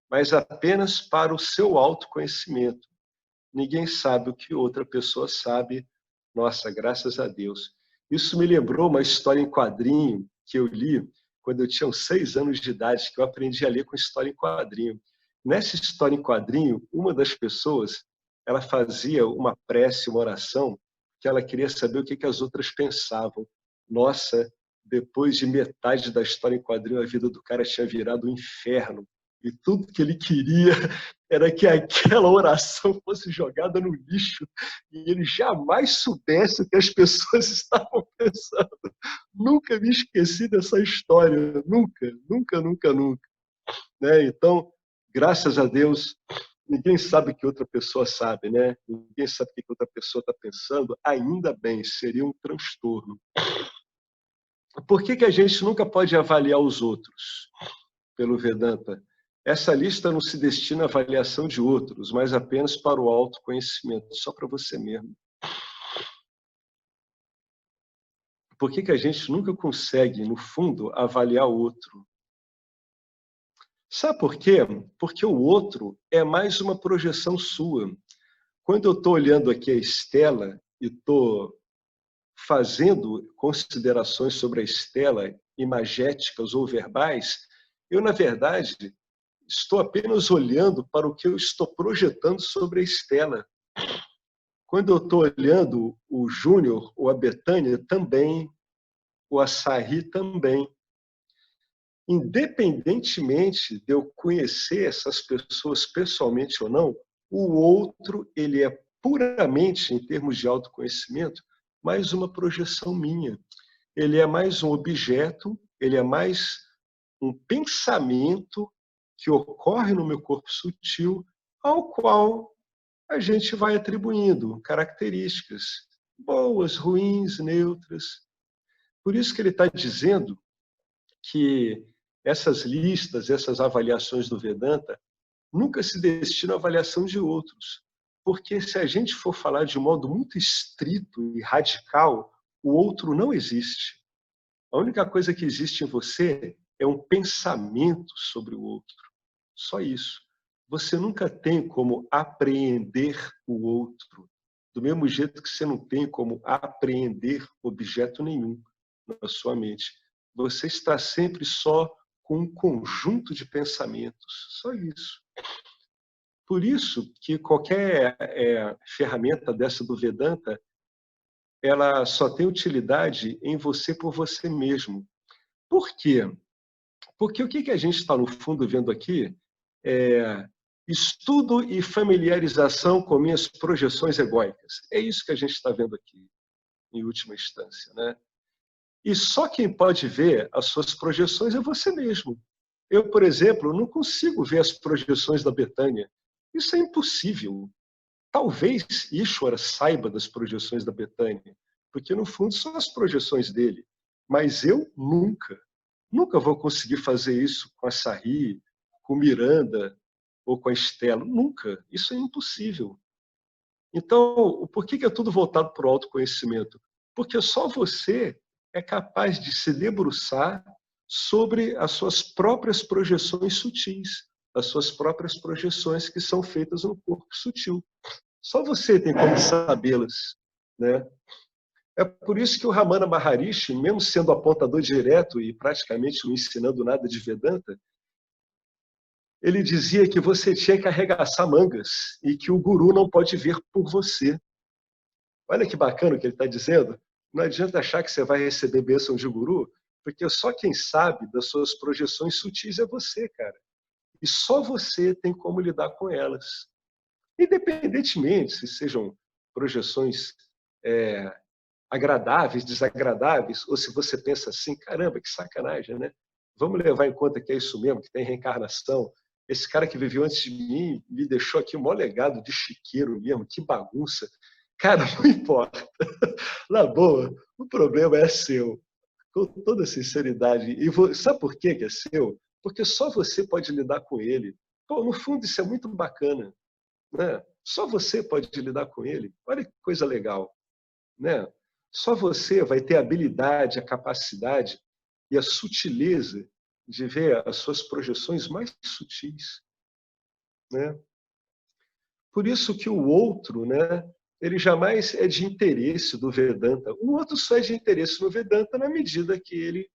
Mas apenas para o seu autoconhecimento. Ninguém sabe o que outra pessoa sabe. Nossa, graças a Deus. Isso me lembrou uma história em quadrinho que eu li quando eu tinha uns 6 anos de idade, que eu aprendi a ler com história em quadrinho. Nessa história em quadrinho, uma das pessoas, ela fazia uma prece, uma oração, que ela queria saber o que as outras pensavam. Nossa, depois de metade da história em quadrinho, a vida do cara tinha virado um inferno. E tudo que ele queria era que aquela oração fosse jogada no lixo e ele jamais soubesse o que as pessoas estavam pensando. Nunca me esqueci dessa história, nunca, nunca, nunca, nunca. Né? Então, graças a Deus, ninguém sabe o que outra pessoa sabe, né? Ninguém sabe o que outra pessoa está pensando, ainda bem, seria um transtorno. Por que a gente nunca pode avaliar os outros pelo Vedanta? Essa lista não se destina à avaliação de outros, mas apenas para o autoconhecimento, só para você mesmo. Por que a gente nunca consegue, no fundo, avaliar o outro? Sabe por quê? Porque o outro é mais uma projeção sua. Quando eu estou olhando aqui a Estela e estou fazendo considerações sobre a estela, imagéticas ou verbais, eu, na verdade, estou apenas olhando para o que eu estou projetando sobre a estela. Quando eu estou olhando o Júnior ou a Betânia, também, o Açaí também. Independentemente de eu conhecer essas pessoas pessoalmente ou não, o outro, ele é puramente, em termos de autoconhecimento, mais uma projeção minha. Ele é mais um objeto, ele é mais um pensamento que ocorre no meu corpo sutil, ao qual a gente vai atribuindo características boas, ruins, neutras. Por isso que ele está dizendo que essas listas, essas avaliações do Vedanta, nunca se destinam à avaliação de outros. Porque se a gente for falar de modo muito estrito e radical, o outro não existe. A única coisa que existe em você é um pensamento sobre o outro. Só isso. Você nunca tem como apreender o outro, do mesmo jeito que você não tem como apreender objeto nenhum na sua mente. Você está sempre só com um conjunto de pensamentos, só isso. Por isso que qualquer ferramenta dessa do Vedanta, ela só tem utilidade em você por você mesmo. Por quê? Porque o que a gente está, no fundo, vendo aqui é estudo e familiarização com minhas projeções egóicas. É isso que a gente está vendo aqui, em última instância, né? E só quem pode ver as suas projeções é você mesmo. Eu, por exemplo, não consigo ver as projeções da Betânia. Isso é impossível. Talvez Ishvara saiba das projeções da Betânia, porque, no fundo, são as projeções dele. Mas eu nunca vou conseguir fazer isso com a Sarri, com Miranda ou com a Estela. Nunca. Isso é impossível. Então, por que é tudo voltado para o autoconhecimento? Porque só você é capaz de se debruçar sobre as suas próprias projeções sutis, as suas próprias projeções que são feitas no corpo sutil. Só você tem como sabê-las, né? É por isso que o Ramana Maharishi, mesmo sendo apontador direto e praticamente não ensinando nada de Vedanta, ele dizia que você tinha que arregaçar mangas e que o guru não pode ver por você. Olha que bacana o que ele está dizendo. Não adianta achar que você vai receber bênção de guru, porque só quem sabe das suas projeções sutis é você, cara. E só você tem como lidar com elas. Independentemente se sejam projeções agradáveis, desagradáveis, ou se você pensa assim, caramba, que sacanagem, né? Vamos levar em conta que é isso mesmo, que tem reencarnação. Esse cara que viveu antes de mim me deixou aqui um maior legado de chiqueiro mesmo, que bagunça. Cara, não importa. Na boa, o problema é seu. Com toda sinceridade. E sabe por que é seu? Porque só você pode lidar com ele. Pô, no fundo, isso é muito bacana, né? Só você pode lidar com ele. Olha que coisa legal, né? Só você vai ter a habilidade, a capacidade e a sutileza de ver as suas projeções mais sutis, né? Por isso que o outro, né, ele jamais é de interesse do Vedanta. O outro só é de interesse no Vedanta na medida que ele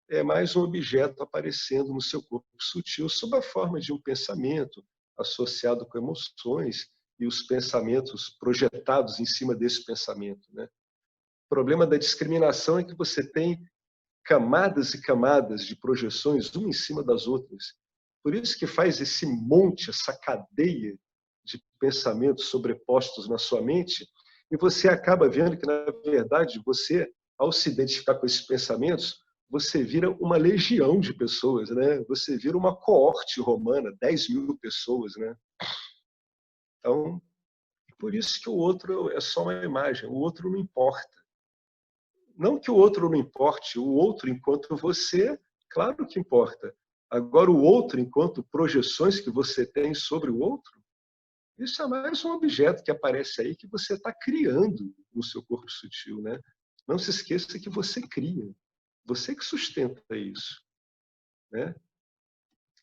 é mais um objeto aparecendo no seu corpo sutil sob a forma de um pensamento associado com emoções e os pensamentos projetados em cima desse pensamento, né? O problema da discriminação é que você tem camadas e camadas de projeções uma em cima das outras. Por isso que faz esse monte, essa cadeia de pensamentos sobrepostos na sua mente, e você acaba vendo que, na verdade, você, ao se identificar com esses pensamentos, você vira uma legião de pessoas, né? Você vira uma coorte romana, 10.000 pessoas, né? Então, por isso que o outro é só uma imagem, o outro não importa. Não que o outro não importe, o outro enquanto você, claro que importa. Agora, o outro enquanto projeções que você tem sobre o outro, isso é mais um objeto que aparece aí que você está criando no seu corpo sutil, né? Não se esqueça que você cria. Você que sustenta isso, né?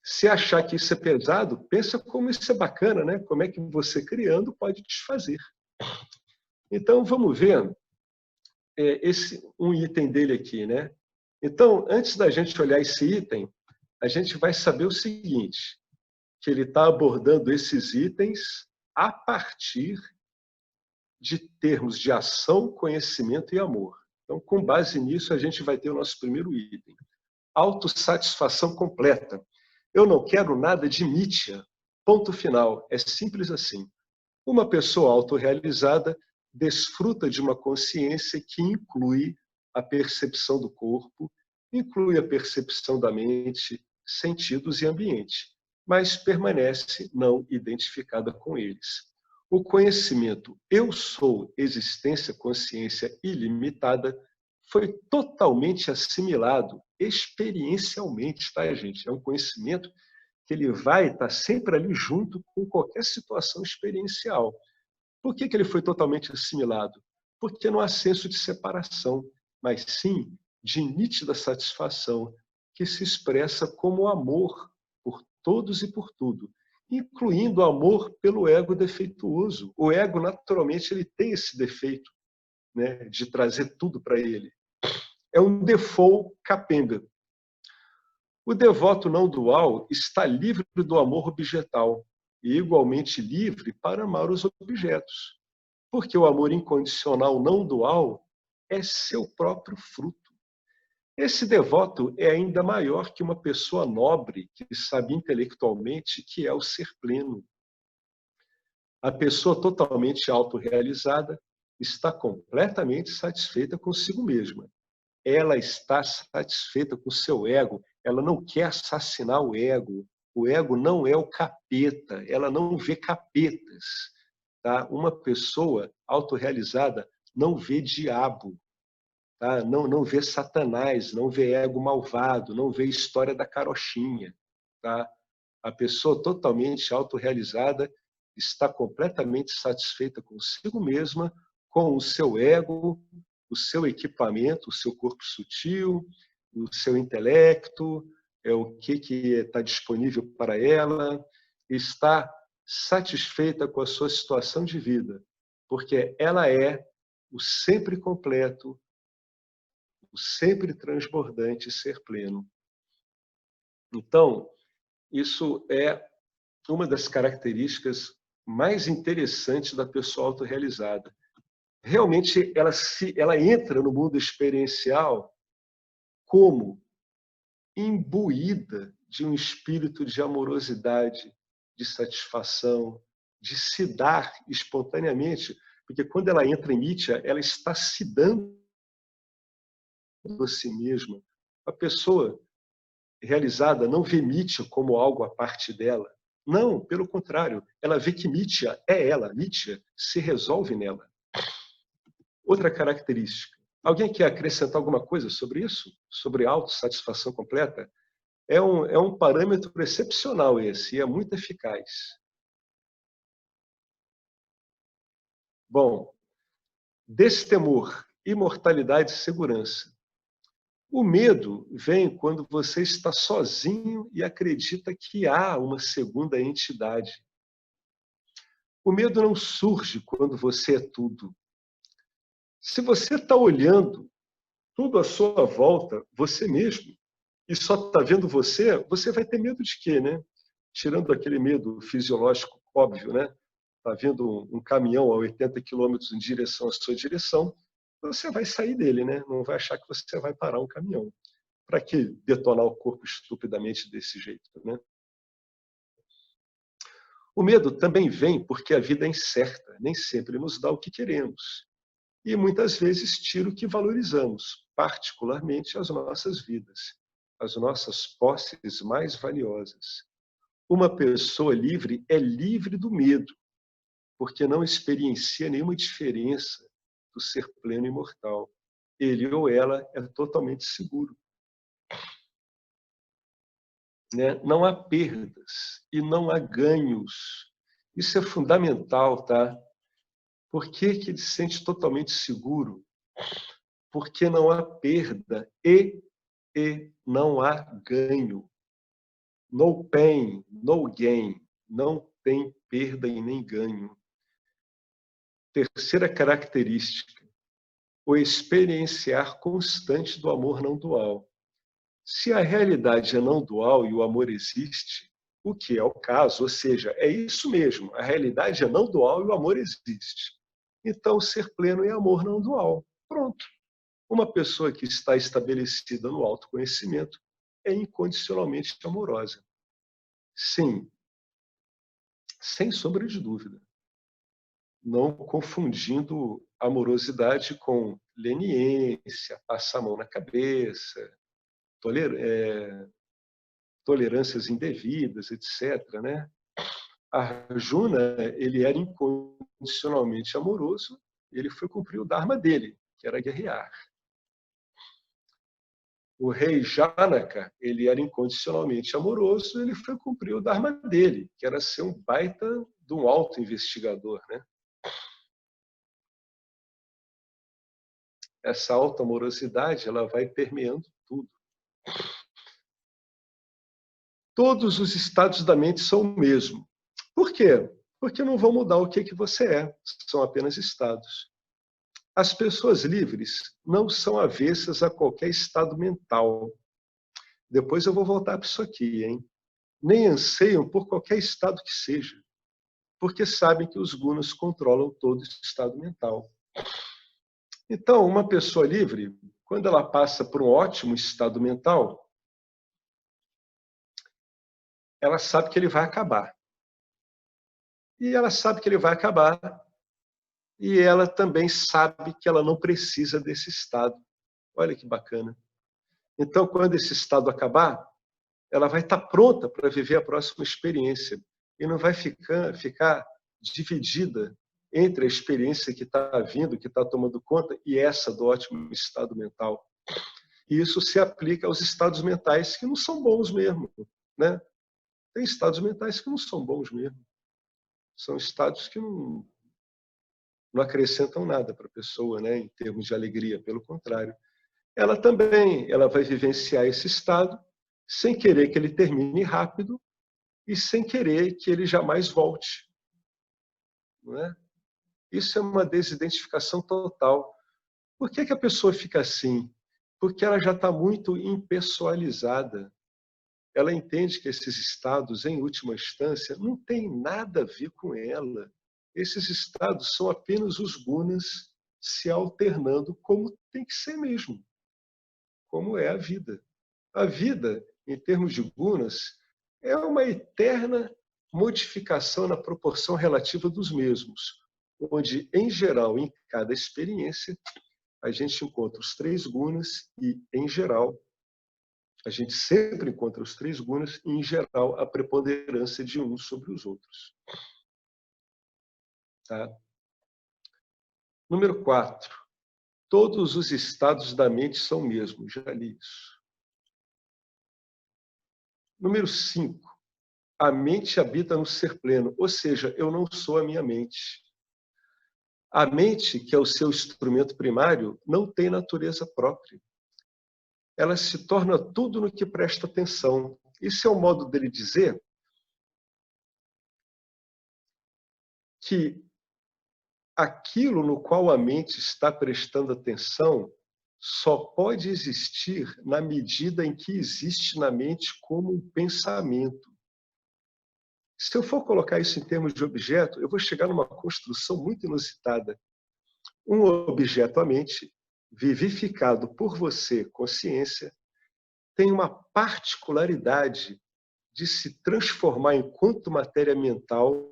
Se achar que isso é pesado, pensa como isso é bacana, né? Como é que você criando pode desfazer. Então, vamos ver um item dele aqui, né? Então, antes da gente olhar esse item, a gente vai saber o seguinte, que ele está abordando esses itens a partir de termos de ação, conhecimento e amor. Então, com base nisso, a gente vai ter o nosso primeiro item. Autossatisfação completa. Eu não quero nada de mítia. Ponto final. É simples assim. Uma pessoa autorrealizada desfruta de uma consciência que inclui a percepção do corpo, inclui a percepção da mente, sentidos e ambiente, mas permanece não identificada com eles. O conhecimento eu sou existência, consciência ilimitada foi totalmente assimilado experiencialmente, tá, gente? É um conhecimento que ele vai estar sempre ali junto com qualquer situação experiencial. Por que ele foi totalmente assimilado? Porque não há senso de separação, mas sim de nítida satisfação, que se expressa como amor por todos e por tudo, incluindo o amor pelo ego defeituoso. O ego, naturalmente, ele tem esse defeito, né, de trazer tudo para ele. É um default capenga. O devoto não dual está livre do amor objetal e igualmente livre para amar os objetos, porque o amor incondicional não dual é seu próprio fruto. Esse devoto é ainda maior que uma pessoa nobre que sabe intelectualmente que é o ser pleno. A pessoa totalmente autorrealizada está completamente satisfeita consigo mesma. Ela está satisfeita com o seu ego, ela não quer assassinar o ego. O ego não é o capeta, ela não vê capetas. Tá? Uma pessoa autorrealizada não vê diabo, tá? Não vê Satanás, não vê ego malvado, não vê história da carochinha. Tá? A pessoa totalmente autorrealizada está completamente satisfeita consigo mesma, com o seu ego, o seu equipamento, o seu corpo sutil, o seu intelecto, o que está disponível para ela, está satisfeita com a sua situação de vida, porque ela é o sempre completo, o sempre transbordante ser pleno. Então, isso é uma das características mais interessantes da pessoa autorrealizada. Realmente, ela entra no mundo experiencial como imbuída de um espírito de amorosidade, de satisfação, de se dar espontaneamente, porque quando ela entra em Nitya, ela está se dando a si mesma. A pessoa realizada não vê Nitya como algo à parte dela. Não, pelo contrário, ela vê que Nitya é ela, Nitya se resolve nela. Outra característica. Alguém quer acrescentar alguma coisa sobre isso? Sobre autossatisfação completa? É um parâmetro excepcional esse, e é muito eficaz. Bom, destemor, imortalidade e segurança. O medo vem quando você está sozinho e acredita que há uma segunda entidade. O medo não surge quando você é tudo. Se você está olhando tudo à sua volta, você mesmo, e só está vendo você, você vai ter medo de quê, né? Tirando aquele medo fisiológico óbvio, né? Está vindo um caminhão a 80 quilômetros em direção à sua direção, você vai sair dele, né? Não vai achar que você vai parar um caminhão. Para que detonar o corpo estupidamente desse jeito, né? O medo também vem porque a vida é incerta, nem sempre nos dá o que queremos. E muitas vezes tira o que valorizamos, particularmente as nossas vidas, as nossas posses mais valiosas. Uma pessoa livre é livre do medo, porque não experiencia nenhuma diferença do ser pleno e imortal. Ele ou ela é totalmente seguro. Né? Não há perdas e não há ganhos. Isso é fundamental, tá? Por que ele se sente totalmente seguro? Porque não há perda e não há ganho. No pain, no gain. Não tem perda e nem ganho. Terceira característica. o experienciar constante do amor não dual. Se a realidade é não dual e o amor existe, o que é o caso, ou seja, é isso mesmo, a realidade é não dual e o amor existe. Então, ser pleno é amor não dual. Pronto. Uma pessoa que está estabelecida no autoconhecimento é incondicionalmente amorosa. Sim, sem sombra de dúvida. Não confundindo amorosidade com leniência, passar a mão na cabeça, tolerâncias indevidas, etc. Né? Arjuna, ele era incondicionalmente amoroso, ele foi cumprir o dharma dele, que era guerrear. O rei Janaka, ele era incondicionalmente amoroso, ele foi cumprir o dharma dele, que era ser um baita de um auto-investigador, né? Essa auto-amorosidade, ela vai permeando tudo. Todos os estados da mente são o mesmo. Por quê? Porque não vão mudar o que você é, são apenas estados. As pessoas livres não são avessas a qualquer estado mental. Depois eu vou voltar para isso aqui, hein? Nem anseiam por qualquer estado que seja, porque sabem que os gunas controlam todo esse estado mental. Então, uma pessoa livre, quando ela passa por um ótimo estado mental, ela sabe que ele vai acabar. E ela sabe que ele vai acabar, e ela também sabe que ela não precisa desse estado. Olha que bacana. Então, quando esse estado acabar, ela vai estar pronta para viver a próxima experiência e não vai ficar dividida entre a experiência que está vindo, que está tomando conta, e essa do ótimo estado mental. E isso se aplica aos estados mentais que não são bons mesmo, né? Tem estados mentais que não são bons mesmo. São estados que não acrescentam nada para a pessoa, né, em termos de alegria, pelo contrário. Ela também vai vivenciar esse estado sem querer que ele termine rápido e sem querer que ele jamais volte. Não é? Isso é uma desidentificação total. Por que a pessoa fica assim? Porque ela já está muito impessoalizada. Ela entende que esses estados, em última instância, não tem nada a ver com ela. Esses estados são apenas os gunas se alternando como tem que ser mesmo, como é a vida. A vida, em termos de gunas, é uma eterna modificação na proporção relativa dos mesmos, onde, em geral, em cada experiência, a gente encontra os três gunas e, em geral, a gente sempre encontra os três gunas e, em geral, a preponderância de um sobre os outros. Tá? Número 4. Todos os estados da mente são o mesmo. Já li isso. Número 5. A mente habita no ser pleno, ou seja, eu não sou a minha mente. A mente, que é o seu instrumento primário, não tem natureza própria. Ela se torna tudo no que presta atenção. Isso é um modo dele dizer que aquilo no qual a mente está prestando atenção só pode existir na medida em que existe na mente como um pensamento. Se eu for colocar isso em termos de objeto, eu vou chegar numa construção muito inusitada. Um objeto, a mente, vivificado por você, consciência, tem uma particularidade de se transformar enquanto matéria mental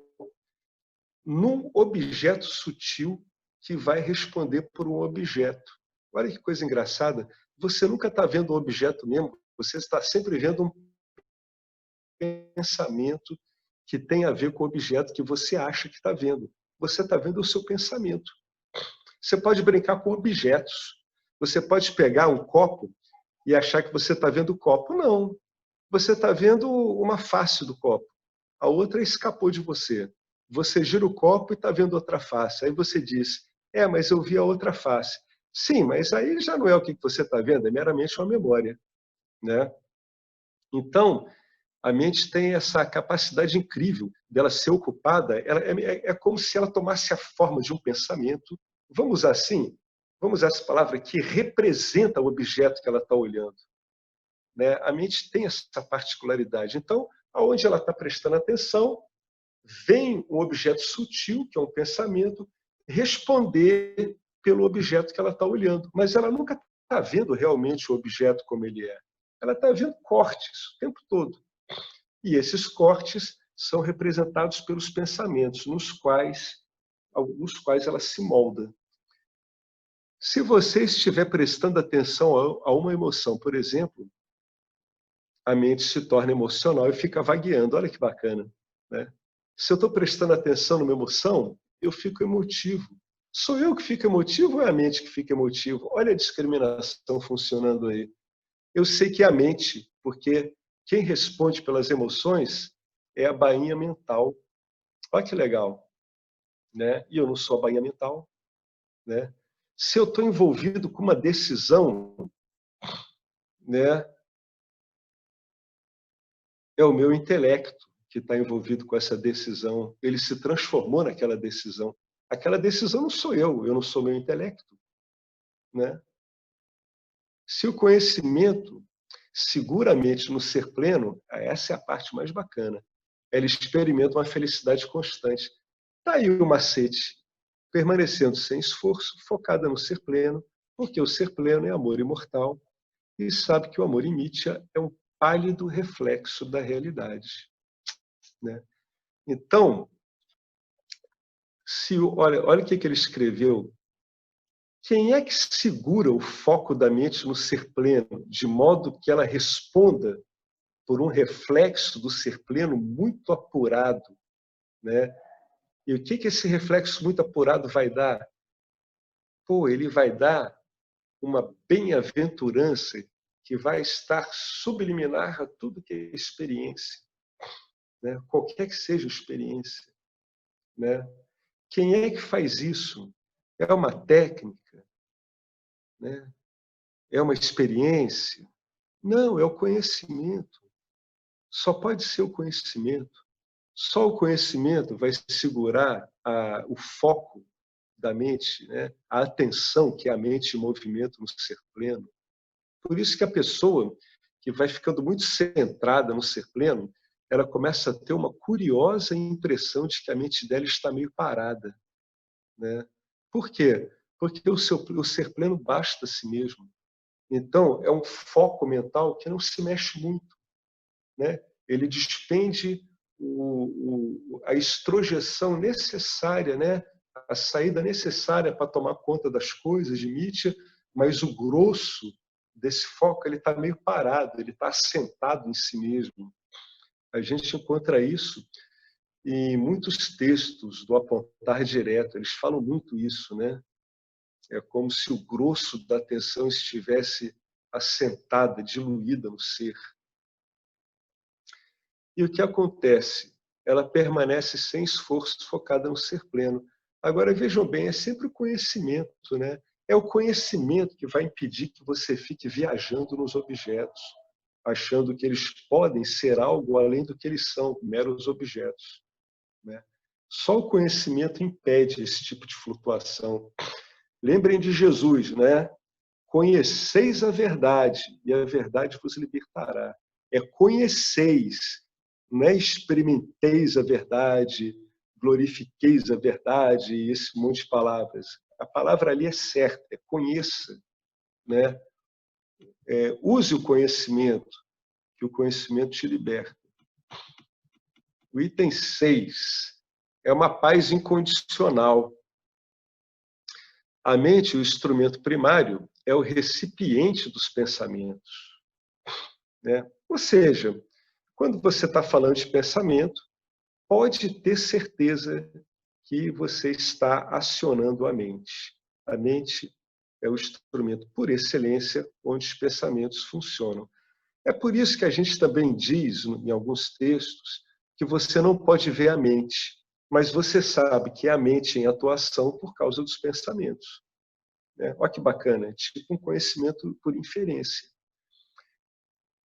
num objeto sutil que vai responder por um objeto. Olha que coisa engraçada. Você nunca está vendo um objeto mesmo, você está sempre vendo um pensamento que tem a ver com o objeto que você acha que está vendo. Você está vendo o seu pensamento. Você pode brincar com objetos. Você pode pegar um copo e achar que você está vendo o copo. Não. Você está vendo uma face do copo. A outra escapou de você. Você gira o copo e está vendo outra face. Aí você diz, mas eu vi a outra face. Sim, mas aí já não é o que você está vendo, é meramente uma memória. Né? Então, a mente tem essa capacidade incrível dela ser ocupada, é como se ela tomasse a forma de um pensamento, vamos usar assim, vamos usar essa palavra, que representa o objeto que ela está olhando. Né? A mente tem essa particularidade. Então, aonde ela está prestando atenção, vem um objeto sutil, que é um pensamento, responder pelo objeto que ela está olhando. Mas ela nunca está vendo realmente o objeto como ele é. Ela está vendo cortes o tempo todo. E esses cortes são representados pelos pensamentos, nos quais ela se molda. Se você estiver prestando atenção a uma emoção, por exemplo, a mente se torna emocional e fica vagueando. Olha que bacana, né? Se eu estou prestando atenção numa emoção, eu fico emotivo. Sou eu que fico emotivo ou é a mente que fica emotivo? Olha a discriminação funcionando aí. Eu sei que é a mente, porque quem responde pelas emoções é a bainha mental. Olha que legal, né? E eu não sou a bainha mental, né? Se eu estou envolvido com uma decisão, né, é o meu intelecto que está envolvido com essa decisão. Ele se transformou naquela decisão. Aquela decisão não sou eu não sou meu intelecto, né? Se o conhecimento segura a mente no ser pleno, essa é a parte mais bacana. Ela experimenta uma felicidade constante. Está aí o macete. Permanecendo sem esforço, focada no ser pleno, porque o ser pleno é amor imortal e sabe que o amor em Nietzsche é um pálido reflexo da realidade, né? Então, olha o que ele escreveu. Quem é que segura o foco da mente no ser pleno, de modo que ela responda por um reflexo do ser pleno muito apurado, né? E o que esse reflexo muito apurado vai dar? Ele vai dar uma bem-aventurança que vai estar subliminar a tudo que é experiência, né? Qualquer que seja a experiência, né? Quem é que faz isso? É uma técnica, né? É uma experiência? Não, é o conhecimento. Só pode ser o conhecimento. Só o conhecimento vai segurar o foco da mente, né? A atenção que é a mente em movimento no ser pleno. Por isso que a pessoa que vai ficando muito centrada no ser pleno, ela começa a ter uma curiosa impressão de que a mente dela está meio parada, né? Por quê? Porque o ser pleno basta a si mesmo. Então, é um foco mental que não se mexe muito, né? Ele despende a estrojeção necessária, né? A saída necessária para tomar conta das coisas de Nietzsche, mas o grosso desse foco ele está meio parado, ele está assentado em si mesmo. A gente encontra isso em muitos textos do Apontar Direto, eles falam muito isso, né? É como se o grosso da atenção estivesse assentada, diluída no ser. E o que acontece? Ela permanece sem esforço, focada no ser pleno. Agora, vejam bem, é sempre o conhecimento, né? É o conhecimento que vai impedir que você fique viajando nos objetos, achando que eles podem ser algo além do que eles são, meros objetos, né? Só o conhecimento impede esse tipo de flutuação. Lembrem de Jesus, né? Conheceis a verdade, e a verdade vos libertará. É conheceis, não é experimenteis a verdade, glorifiqueis a verdade, e esse monte de palavras. A palavra ali é certa, é conheça, né? Use o conhecimento, que o conhecimento te liberta. O item 6 é uma paz incondicional. A mente, o instrumento primário, é o recipiente dos pensamentos, né? Ou seja, quando você está falando de pensamento, pode ter certeza que você está acionando a mente. A mente é o instrumento por excelência onde os pensamentos funcionam. É por isso que a gente também diz, em alguns textos, que você não pode ver a mente, mas você sabe que é a mente em atuação por causa dos pensamentos, né? Olha que bacana, é tipo um conhecimento por inferência.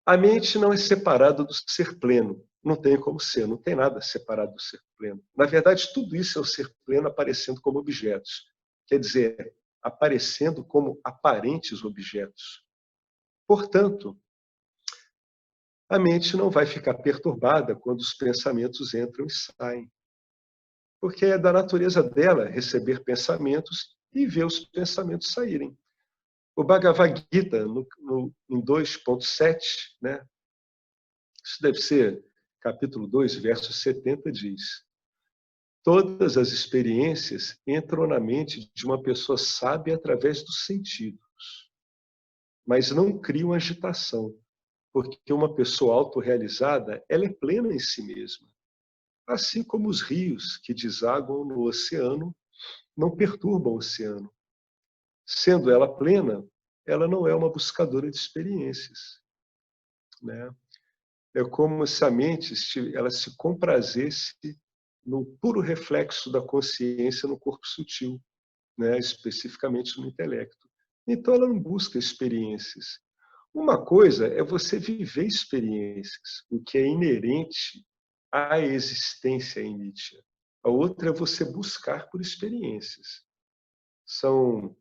A mente não é separada do ser pleno. Não tem como ser, não tem nada separado do ser pleno. Na verdade, tudo isso é o ser pleno aparecendo como objetos. Quer dizer, aparecendo como aparentes objetos. Portanto, a mente não vai ficar perturbada quando os pensamentos entram e saem, porque é da natureza dela receber pensamentos e ver os pensamentos saírem. O Bhagavad Gita, em 2.7, né? Isso deve ser capítulo 2, verso 70, diz: todas as experiências entram na mente de uma pessoa sábia através dos sentidos, mas não criam agitação, porque uma pessoa autorrealizada, ela é plena em si mesma. Assim como os rios que desaguam no oceano não perturbam o oceano. Sendo ela plena, ela não é uma buscadora de experiências, né? É como se a mente ela se comprazesse no puro reflexo da consciência no corpo sutil, né? Especificamente no intelecto. Então ela não busca experiências. Uma coisa é você viver experiências, o que é inerente à existência em Nietzsche. A outra é você buscar por experiências. São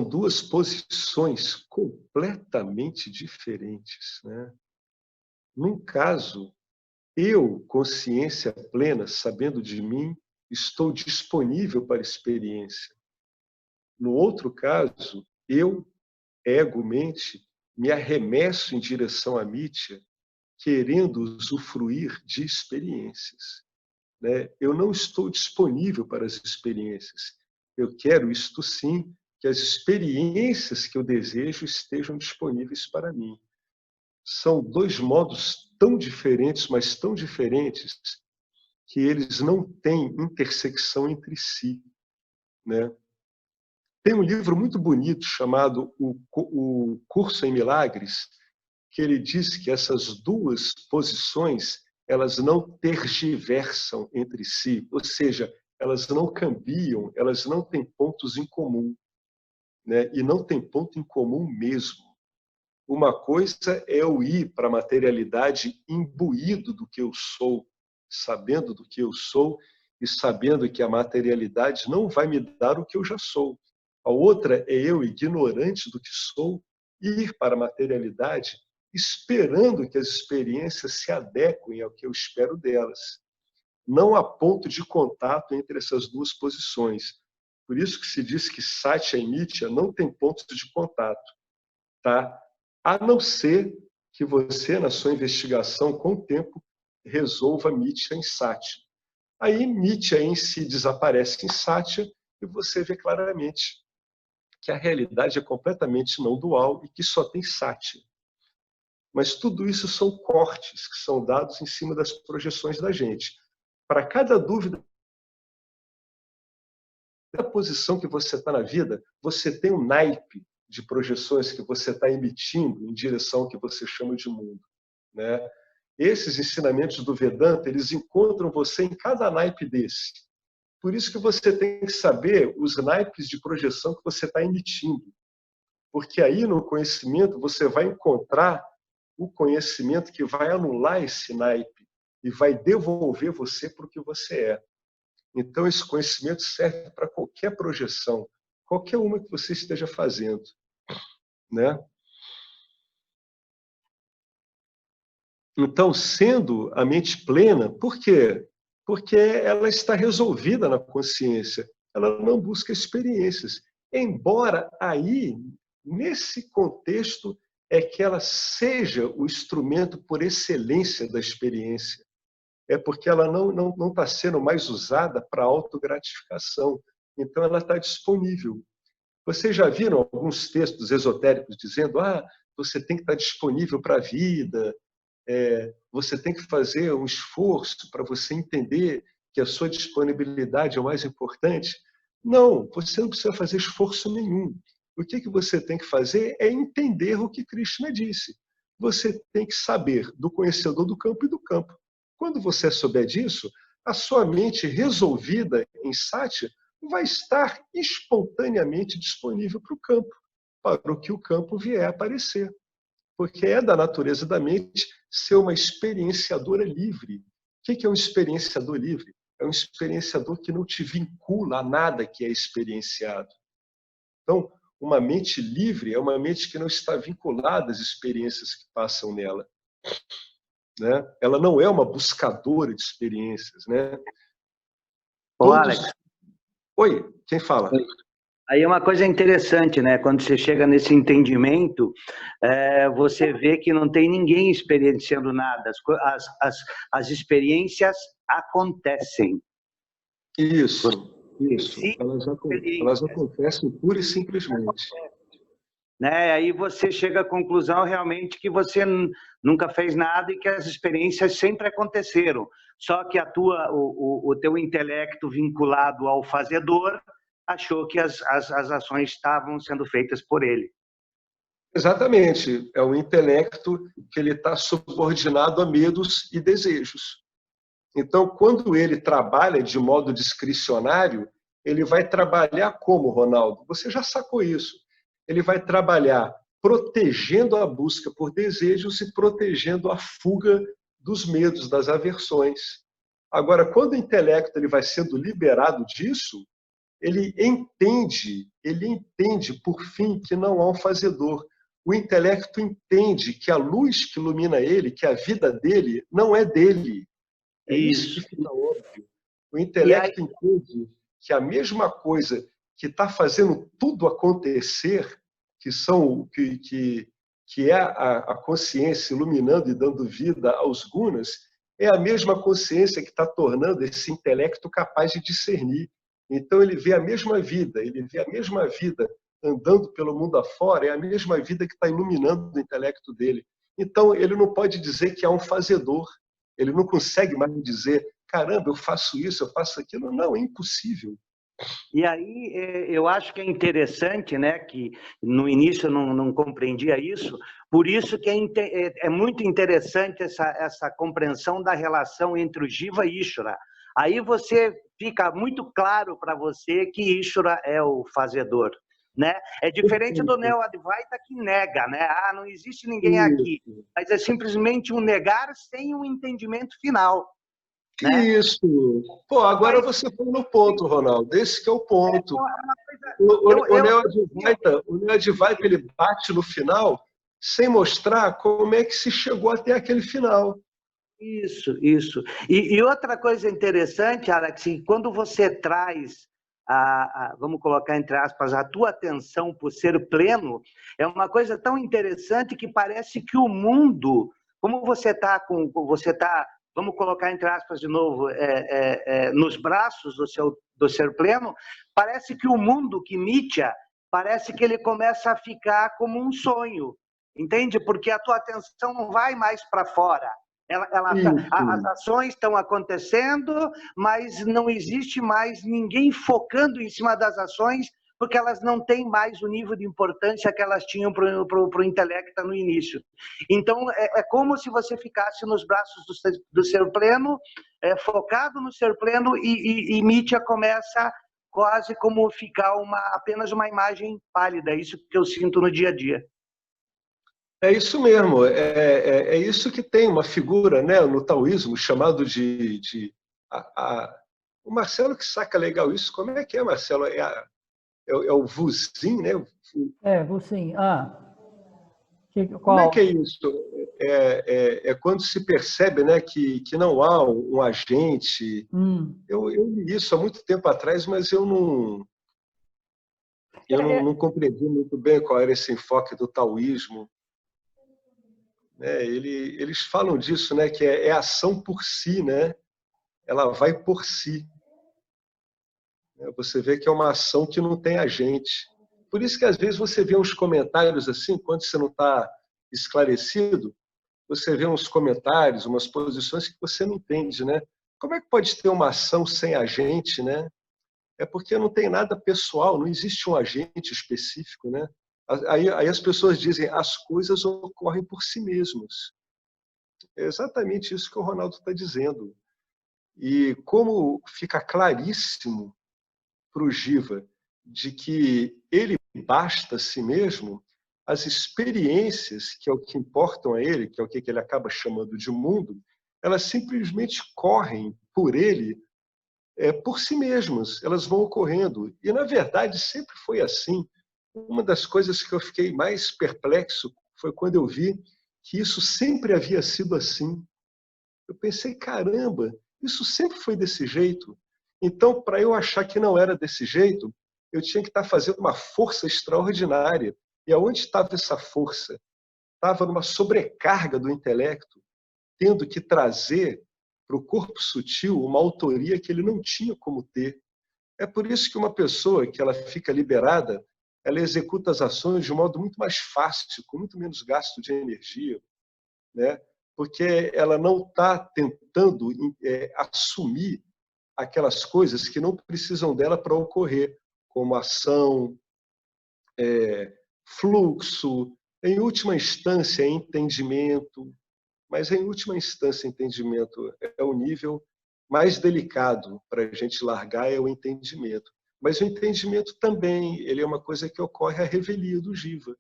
duas posições completamente diferentes, né? Num caso, eu, consciência plena, sabendo de mim, estou disponível para a experiência. No outro caso, eu, ego, mente, me arremesso em direção à mítia, querendo usufruir de experiências, né? Eu não estou disponível para as experiências. Eu quero, isto sim, que as experiências que eu desejo estejam disponíveis para mim. São dois modos tão diferentes, mas tão diferentes, que eles não têm intersecção entre si, né? Tem um livro muito bonito chamado O Curso em Milagres, que ele diz que essas duas posições, elas não tergiversam entre si, ou seja, elas não cambiam, elas não têm pontos em comum, né? E não tem ponto em comum mesmo. Uma coisa é eu ir para a materialidade imbuído do que eu sou, sabendo do que eu sou e sabendo que a materialidade não vai me dar o que eu já sou. A outra é eu, ignorante do que sou, ir para a materialidade esperando que as experiências se adequem ao que eu espero delas. Não há ponto de contato entre essas duas posições. Por isso que se diz que Satya e Mithya não tem pontos de contato, tá? A não ser que você, na sua investigação, com o tempo, resolva Mithya em Satya. Aí Mithya em si desaparece em Satya e você vê claramente que a realidade é completamente não dual e que só tem Satya. Mas tudo isso são cortes que são dados em cima das projeções da gente. Para cada dúvida, cada posição que você está na vida, você tem um naipe de projeções que você está emitindo em direção ao que você chama de mundo, né? Esses ensinamentos do Vedanta, eles encontram você em cada naipe desse. Por isso que você tem que saber os naipes de projeção que você está emitindo. Porque aí no conhecimento você vai encontrar o conhecimento que vai anular esse naipe e vai devolver você para o que você é. Então esse conhecimento serve para qualquer projeção, qualquer uma que você esteja fazendo, né? Então, sendo a mente plena, por quê? Porque ela está resolvida na consciência, ela não busca experiências. Embora aí, nesse contexto, é que ela seja o instrumento por excelência da experiência. É porque ela não está sendo mais usada para autogratificação. Então, ela está disponível. Vocês já viram alguns textos esotéricos dizendo: você tem que estar disponível para a vida, você tem que fazer um esforço para você entender que a sua disponibilidade é o mais importante? Não, você não precisa fazer esforço nenhum. O que você tem que fazer é entender o que Krishna disse. Você tem que saber do conhecedor do campo e do campo. Quando você souber disso, a sua mente resolvida em Satya vai estar espontaneamente disponível para o campo, para o que o campo vier a aparecer. Porque é da natureza da mente ser uma experienciadora livre. O que é um experienciador livre? é um experienciador que não te vincula a nada que é experienciado. Então, uma mente livre é uma mente que não está vinculada às experiências que passam nela, né? Ela não é uma buscadora de experiências, né? Ô, Alex. Oi, quem fala? Oi. Aí é uma coisa interessante, né? Quando você chega nesse entendimento, você vê que não tem ninguém experienciando nada. As experiências acontecem. Isso. Elas acontecem pura e simplesmente. Né? Aí você chega à conclusão realmente que você nunca fez nada e que as experiências sempre aconteceram. Só que o teu intelecto vinculado ao fazedor achou que as ações estavam sendo feitas por ele. Exatamente. É o intelecto que ele está subordinado a medos e desejos. Então, quando ele trabalha de modo discricionário, ele vai trabalhar como, Ronaldo? Você já sacou isso. Ele vai trabalhar protegendo a busca por desejos e protegendo a fuga dos medos, das aversões. Agora, quando o intelecto ele vai sendo liberado disso, ele entende, por fim, que não há um fazedor. O intelecto entende que a luz que ilumina ele, que a vida dele, não é dele. É isso que fica óbvio. O intelecto entende que a mesma coisa que está fazendo tudo acontecer, que é a consciência iluminando e dando vida aos gunas, é a mesma consciência que está tornando esse intelecto capaz de discernir. Então ele vê a mesma vida, andando pelo mundo afora, é a mesma vida que está iluminando o intelecto dele. Então ele não pode dizer que há um fazedor, ele não consegue mais dizer, caramba, eu faço isso, eu faço aquilo. Não, é impossível. E aí eu acho que é interessante, né, que no início eu não compreendia isso, por isso que é muito interessante essa compreensão da relação entre o Jiva e Ishvara. Aí fica muito claro para você que Ishvara é o fazedor, né? É diferente do Neo-Advaita que nega, né? Ah, não existe ninguém aqui. Mas é simplesmente um negar sem um entendimento final. Né? Isso. Pô, agora você foi no ponto, Ronaldo. Esse que é o ponto. O Neo-Advaita, ele bate no final sem mostrar como é que se chegou até aquele final. Isso. E outra coisa interessante, Alex, quando você traz, vamos colocar entre aspas, a tua atenção por ser pleno, é uma coisa tão interessante que parece que o mundo, como você está, vamos colocar entre aspas de novo, nos braços do ser pleno, parece que o mundo, que Mitya, parece que ele começa a ficar como um sonho, entende? Porque a tua atenção não vai mais para fora. As ações estão acontecendo, mas não existe mais ninguém focando em cima das ações, porque elas não têm mais o nível de importância que elas tinham para o intelecto no início. Então, é como se você ficasse nos braços do ser pleno, focado no ser pleno, e Mitya começa quase como ficar apenas uma imagem pálida. É isso que eu sinto no dia a dia. É isso mesmo, é isso que tem uma figura, né, no taoísmo chamado o Marcelo que saca legal isso. Como é que é, Marcelo? É o Vuzin, né? Vuzin. Como é que é isso? É quando se percebe, né, que não há um agente. Eu li isso há muito tempo atrás, mas eu não compreendi muito bem qual era esse enfoque do taoísmo. Eles falam disso, né, que é ação por si, né? Ela vai por si. Você vê que é uma ação que não tem agente. Por isso que às vezes você vê uns comentários assim, quando você não está esclarecido, você vê uns comentários, umas posições que você não entende, né? Como é que pode ter uma ação sem agente, né? É porque não tem nada pessoal, não existe um agente específico, né? Aí as pessoas dizem, as coisas ocorrem por si mesmas. É exatamente isso que o Ronaldo está dizendo. E como fica claríssimo para o Jiva de que ele basta a si mesmo, as experiências, que é o que importam a ele, que é o que ele acaba chamando de mundo, elas simplesmente correm por ele por si mesmas, elas vão ocorrendo. E, na verdade, sempre foi assim. Uma das coisas que eu fiquei mais perplexo foi quando eu vi que isso sempre havia sido assim. Eu pensei, caramba, isso sempre foi desse jeito. Então, para eu achar que não era desse jeito, eu tinha que estar fazendo uma força extraordinária. E aonde estava essa força? Estava numa sobrecarga do intelecto, tendo que trazer para o corpo sutil uma autoria que ele não tinha como ter. É por isso que uma pessoa que ela fica liberada, ela executa as ações de um modo muito mais fácil, com muito menos gasto de energia, né? Porque ela não está tentando assumir aquelas coisas que não precisam dela para ocorrer, como ação, fluxo, em última instância, entendimento. Mas, em última instância, entendimento é o nível mais delicado para a gente largar, é o entendimento. Mas o entendimento também ele é uma coisa que ocorre à revelia do Jiva.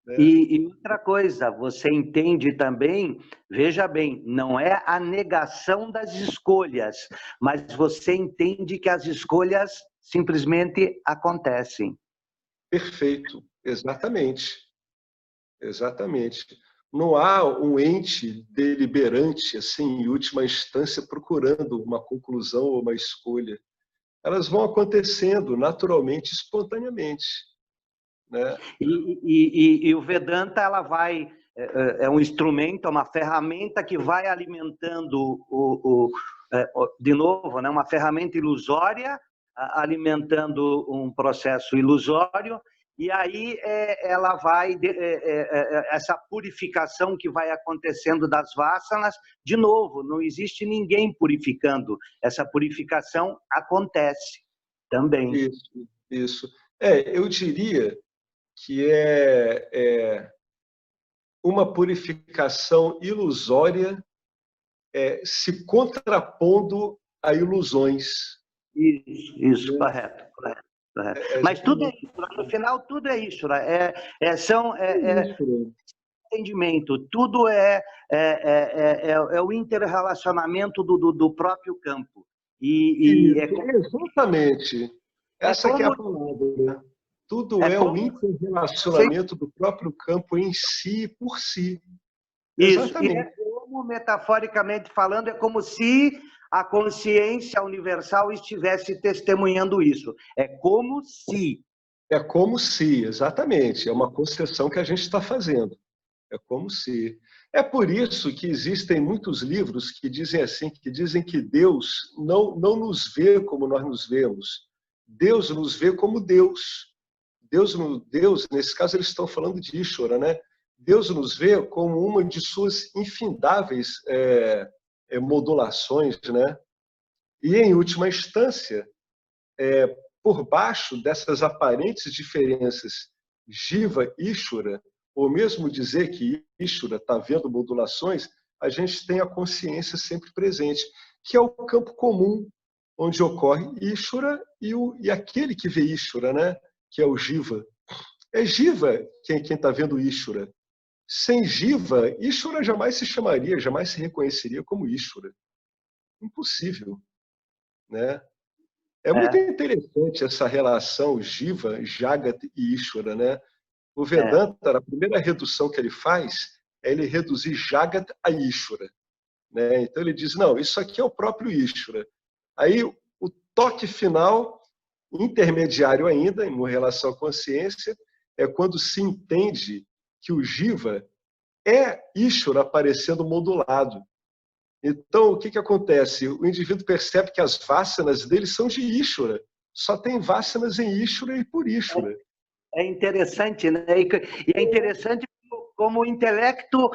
Né? E outra coisa, você entende também, veja bem, não é a negação das escolhas, mas você entende que as escolhas simplesmente acontecem. Perfeito, exatamente. Exatamente. Não há um ente deliberante, assim, em última instância, procurando uma conclusão ou uma escolha. Elas vão acontecendo naturalmente, espontaneamente. Né? E o Vedanta, ela vai, é um instrumento, é uma ferramenta que vai alimentando, de novo, né, uma ferramenta ilusória, alimentando um processo ilusório, e aí ela vai, essa purificação que vai acontecendo das vasanas, de novo, não existe ninguém purificando, essa purificação acontece também. Isso. Eu diria que é uma purificação ilusória se contrapondo a ilusões. Isso, correto. Mas tudo é isso, no final tudo é isso, né? Entendimento, tudo é o interrelacionamento do próprio campo. Exatamente. Essa que é a palavra, né? Tudo é o interrelacionamento do próprio campo em si e por si. Exatamente. Isso, e como, metaforicamente falando, é como se a consciência universal estivesse testemunhando isso. É como se. É como se, exatamente. É uma concessão que a gente está fazendo. É como se. É por isso que existem muitos livros que dizem assim, que dizem que Deus não nos vê como nós nos vemos. Deus nos vê como Deus. Deus, nesse caso, eles estão falando de Ishvara, né? Deus nos vê como uma de suas infindáveis modulações, né? E, em última instância, por baixo dessas aparentes diferenças Jiva, Ishvara, ou mesmo dizer que Ishvara está vendo modulações, a gente tem a consciência sempre presente, que é o campo comum, onde ocorre Ishvara e aquele que vê Ishvara, né? Que é o Jiva. É Jiva quem está vendo Ishvara. Sem Jiva, Ishvara jamais se chamaria, jamais se reconheceria como Ishvara. Impossível. Né? É muito interessante essa relação Jiva, Jagat e Ishvara. Né? O Vedanta, a primeira redução que ele faz é ele reduzir Jagat a Ishvara. Né? Então ele diz, não, isso aqui é o próprio Ishvara. Aí o toque final, intermediário ainda, em relação à consciência, é quando se entende que o Jiva é Ishvara aparecendo modulado. Então, o que acontece? O indivíduo percebe que as vasanas dele são de Ishvara. Só tem vasanas em Ishvara e por Ishvara. É interessante, né? E é interessante como o intelecto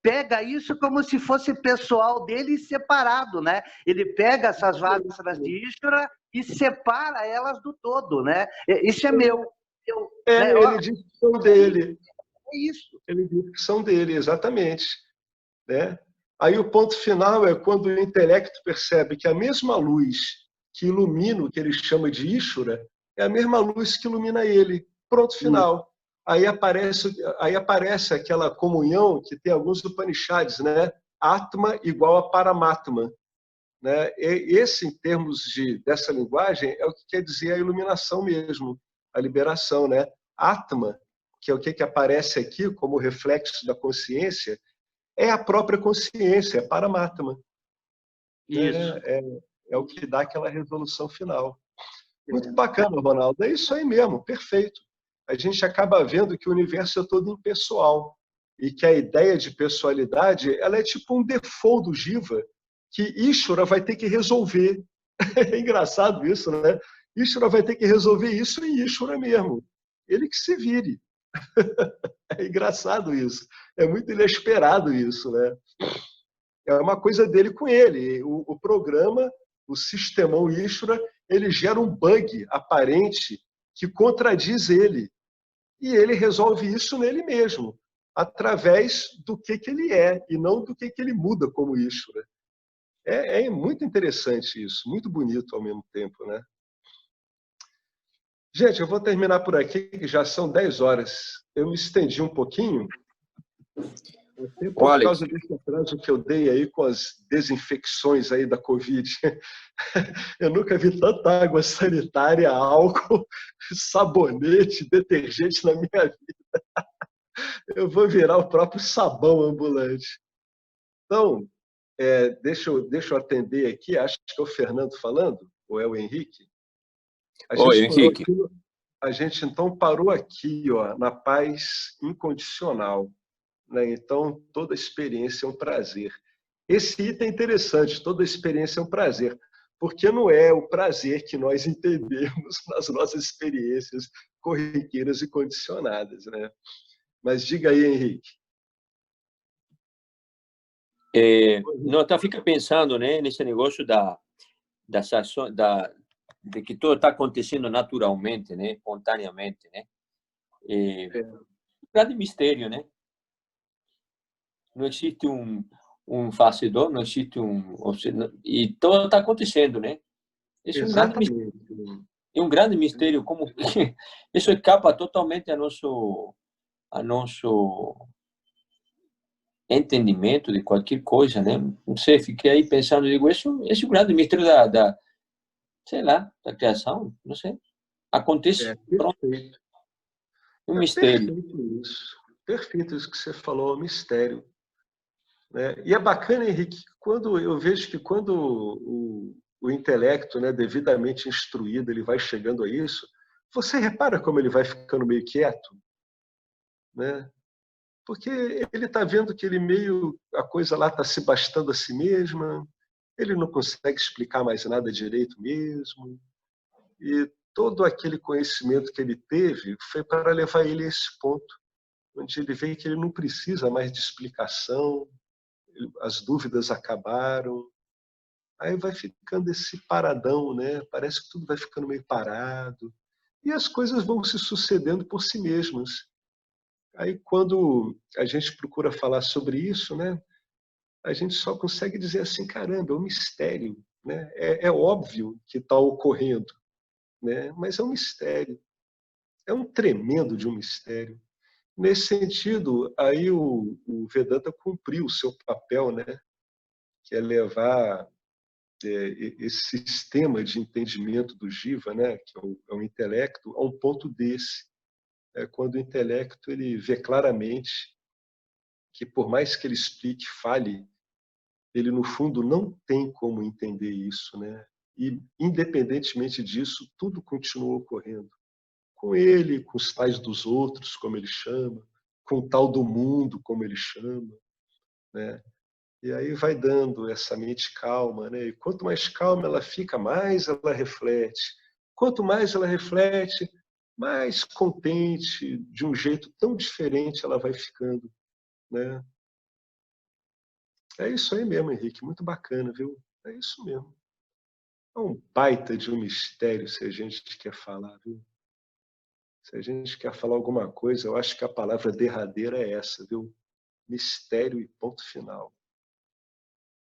pega isso como se fosse pessoal dele separado, né? Ele pega essas vasanas de Ishvara e separa elas do todo, né? Isso é meu. Ele diz que são dele. É isso. Ele diz que são dele, exatamente. Né? Aí o ponto final é quando o intelecto percebe que a mesma luz que ilumina o que ele chama de Ishvara é a mesma luz que ilumina ele. Pronto, final. Aí aparece aquela comunhão que tem alguns Upanishads, né? Atma igual a Paramatma. né? E esse, em termos dessa linguagem, é o que quer dizer a iluminação mesmo, a liberação, né? Atma, que é o que aparece aqui como reflexo da consciência, é a própria consciência, é Paramatma. Isso. É o que dá aquela resolução final. Muito bacana, Ronaldo. É isso aí mesmo, perfeito. A gente acaba vendo que o universo é todo impessoal e que a ideia de pessoalidade ela é tipo um default do Jiva que Ishvara vai ter que resolver. É engraçado isso, né? Ishvara vai ter que resolver isso em Ishvara mesmo. Ele que se vire. É engraçado isso. É muito inesperado isso, né? É uma coisa dele com ele. O programa, o sistemão Ishvara, ele gera um bug aparente que contradiz ele. E ele resolve isso nele mesmo, através do que ele é, e não do que ele muda como Ishvara. É muito interessante isso, muito bonito ao mesmo tempo, né? Gente, eu vou terminar por aqui, que já são 10 horas. Eu me estendi um pouquinho, por causa desse atraso que eu dei aí com as desinfecções aí da Covid. Eu nunca vi tanta água sanitária, álcool, sabonete, detergente na minha vida. Eu vou virar o próprio sabão ambulante. Então, deixa eu atender aqui, acho que é o Fernando falando, ou é o Henrique? Oi, Henrique. A gente então parou aqui, ó, na paz incondicional, né? Então, toda experiência é um prazer. Esse item é interessante, toda experiência é um prazer, porque não é o prazer que nós entendemos nas nossas experiências corriqueiras e condicionadas, né? Mas diga aí, Henrique. Não, fica pensando, né, nesse negócio de que tudo está acontecendo naturalmente, né, espontaneamente, né? Um grande mistério, né? Não existe um fazedor, não existe e tudo está acontecendo, né? Esse é um grande mistério, como que isso escapa totalmente a nosso entendimento de qualquer coisa, né? Não sei, fiquei aí pensando, digo, esse é o grande mistério sei lá, da criação, não sei. Acontece, pronto. Um mistério. Perfeito isso que você falou, é um mistério. Né? E é bacana, Henrique, quando eu vejo que quando o intelecto, né, devidamente instruído, ele vai chegando a isso, você repara como ele vai ficando meio quieto, né? Porque ele está vendo que a coisa lá está se bastando a si mesma, ele não consegue explicar mais nada direito mesmo, e todo aquele conhecimento que ele teve foi para levar ele a esse ponto, onde ele vê que ele não precisa mais de explicação, as dúvidas acabaram, aí vai ficando esse paradão, né? Parece que tudo vai ficando meio parado, e as coisas vão se sucedendo por si mesmas. Aí, quando a gente procura falar sobre isso, né, a gente só consegue dizer assim, caramba, é um mistério, né? É óbvio que está ocorrendo, né? Mas é um mistério. É um tremendo de um mistério. Nesse sentido, aí o Vedanta cumpriu o seu papel, né, que é levar esse sistema de entendimento do Jiva, né, que é o intelecto, a um ponto desse. Quando o intelecto ele vê claramente que, por mais que ele explique, fale, ele, no fundo, não tem como entender isso, né? E, independentemente disso, tudo continua ocorrendo. Com ele, com os tais dos outros, como ele chama, com o tal do mundo, como ele chama, né? E aí vai dando essa mente calma, né? E quanto mais calma ela fica, mais ela reflete. Quanto mais ela reflete, mais contente, de um jeito tão diferente ela vai ficando, né? É isso aí mesmo, Henrique, muito bacana, viu? É isso mesmo. É um baita de um mistério se a gente quer falar, viu? Se a gente quer falar alguma coisa, eu acho que a palavra derradeira é essa, viu? Mistério e ponto final.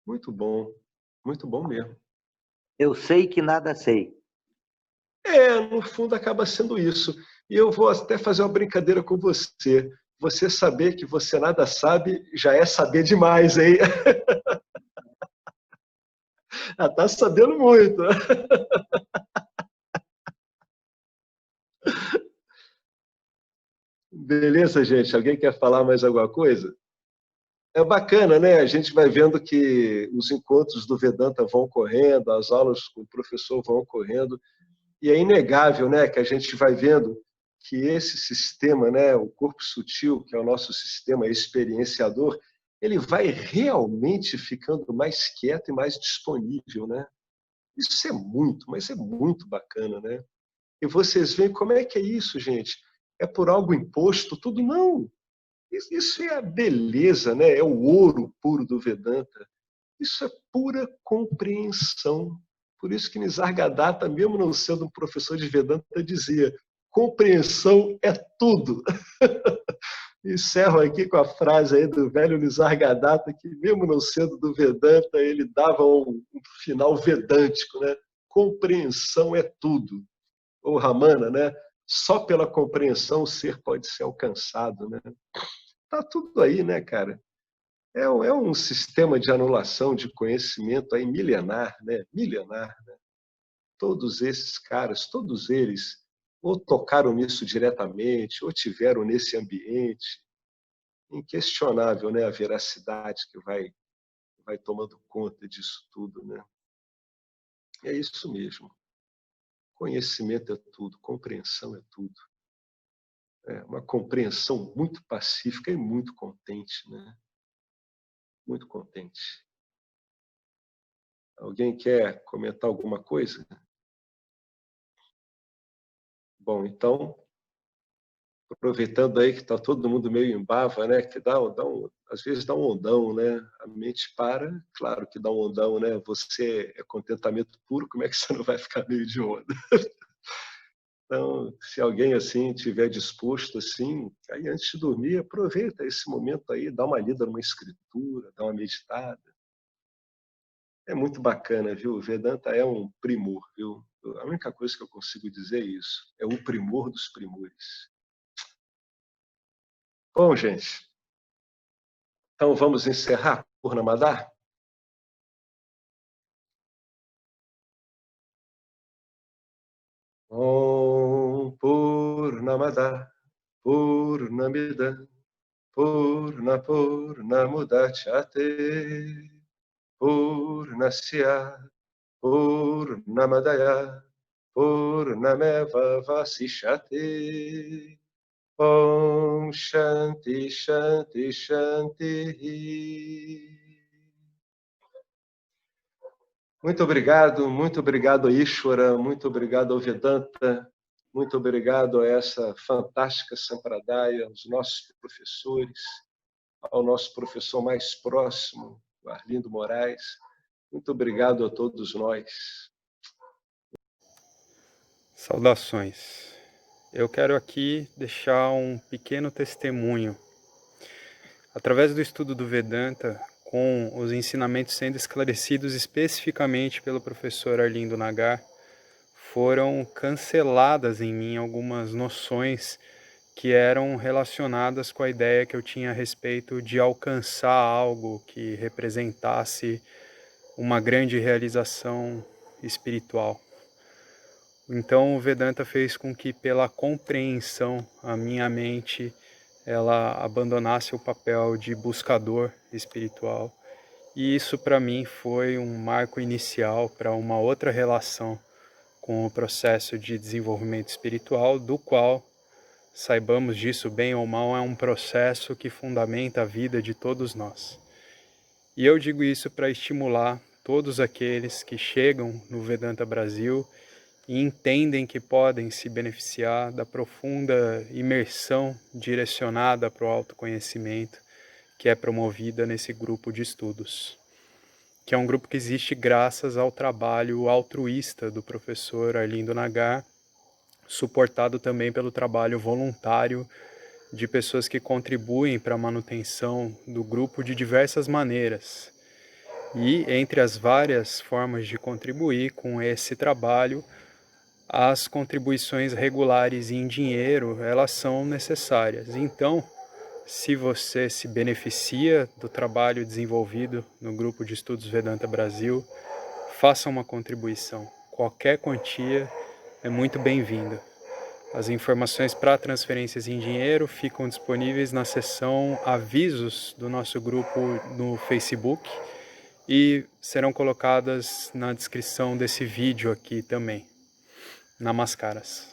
Muito bom mesmo. Eu sei que nada sei. No fundo acaba sendo isso. E eu vou até fazer uma brincadeira com você. Você saber que você nada sabe já é saber demais, hein? Tá sabendo muito. Beleza, gente? Alguém quer falar mais alguma coisa? É bacana, né? A gente vai vendo que os encontros do Vedanta vão ocorrendo, as aulas com o professor vão ocorrendo, e é inegável, né, que a gente vai vendo que esse sistema, né, o corpo sutil, que é o nosso sistema experienciador, ele vai realmente ficando mais quieto e mais disponível, né? Isso é muito, mas é muito bacana, né? E vocês veem como é que é isso, gente? É por algo imposto? Tudo não. Isso é a beleza, né? É o ouro puro do Vedanta. Isso é pura compreensão. Por isso que Nisargadatta, mesmo não sendo um professor de Vedanta, dizia: compreensão é tudo. Encerro aqui com a frase aí do velho Nisargadatta, que mesmo não sendo do Vedanta, ele dava um final vedântico, né? Compreensão é tudo. Ou Ramana, né? Só pela compreensão o ser pode ser alcançado, né? Tá tudo aí, né, cara? É um sistema de anulação de conhecimento aí milenar, né? Milenar, né? Todos esses caras, todos eles, ou tocaram nisso diretamente, ou tiveram nesse ambiente. Inquestionável, né? A veracidade que vai tomando conta disso tudo, né? É isso mesmo. Conhecimento é tudo, compreensão é tudo. É uma compreensão muito pacífica e muito contente, né? Muito contente. Alguém quer comentar alguma coisa? Bom, então, aproveitando aí que está todo mundo meio em bava, né? Que às vezes dá um ondão, né? A mente para, claro que dá um ondão, né? Você é contentamento puro, como é que você não vai ficar meio de onda? Então, se alguém assim tiver disposto assim, aí antes de dormir, aproveita esse momento aí, dá uma lida numa escritura, dá uma meditada. É muito bacana, viu? O Vedanta é um primor, viu? A única coisa que eu consigo dizer é isso. É o primor dos primores. Bom, gente, então vamos encerrar por Namadá? Om Purnamada Purnamida Purnamudachyate Purnasya Purnamadaya Purnameva Vasishyate. Om Shanti Shanti Shanti. Muito obrigado, Ishvara, muito obrigado ao Vedanta, muito obrigado a essa fantástica Sampradaya, aos nossos professores, ao nosso professor mais próximo, o Arlindo Moraes. Muito obrigado a todos nós. Saudações. Eu quero aqui deixar um pequeno testemunho. Através do estudo do Vedanta, com os ensinamentos sendo esclarecidos especificamente pelo professor Arlindo Nagar, foram canceladas em mim algumas noções que eram relacionadas com a ideia que eu tinha a respeito de alcançar algo que representasse uma grande realização espiritual. Então o Vedanta fez com que, pela compreensão, a minha mente ela abandonasse o papel de buscador espiritual. E isso para mim foi um marco inicial para uma outra relação com o processo de desenvolvimento espiritual, do qual, saibamos disso bem ou mal, é um processo que fundamenta a vida de todos nós. E eu digo isso para estimular todos aqueles que chegam no Vedanta Brasil e entendem que podem se beneficiar da profunda imersão direcionada para o autoconhecimento que é promovida nesse grupo de estudos, que é um grupo que existe graças ao trabalho altruísta do professor Arlindo Nagar, suportado também pelo trabalho voluntário de pessoas que contribuem para a manutenção do grupo de diversas maneiras. E entre as várias formas de contribuir com esse trabalho, as contribuições regulares em dinheiro, elas são necessárias. Então, se você se beneficia do trabalho desenvolvido no Grupo de Estudos Vedanta Brasil, faça uma contribuição. Qualquer quantia é muito bem-vinda. As informações para transferências em dinheiro ficam disponíveis na seção avisos do nosso grupo no Facebook e serão colocadas na descrição desse vídeo aqui também. Namascaras.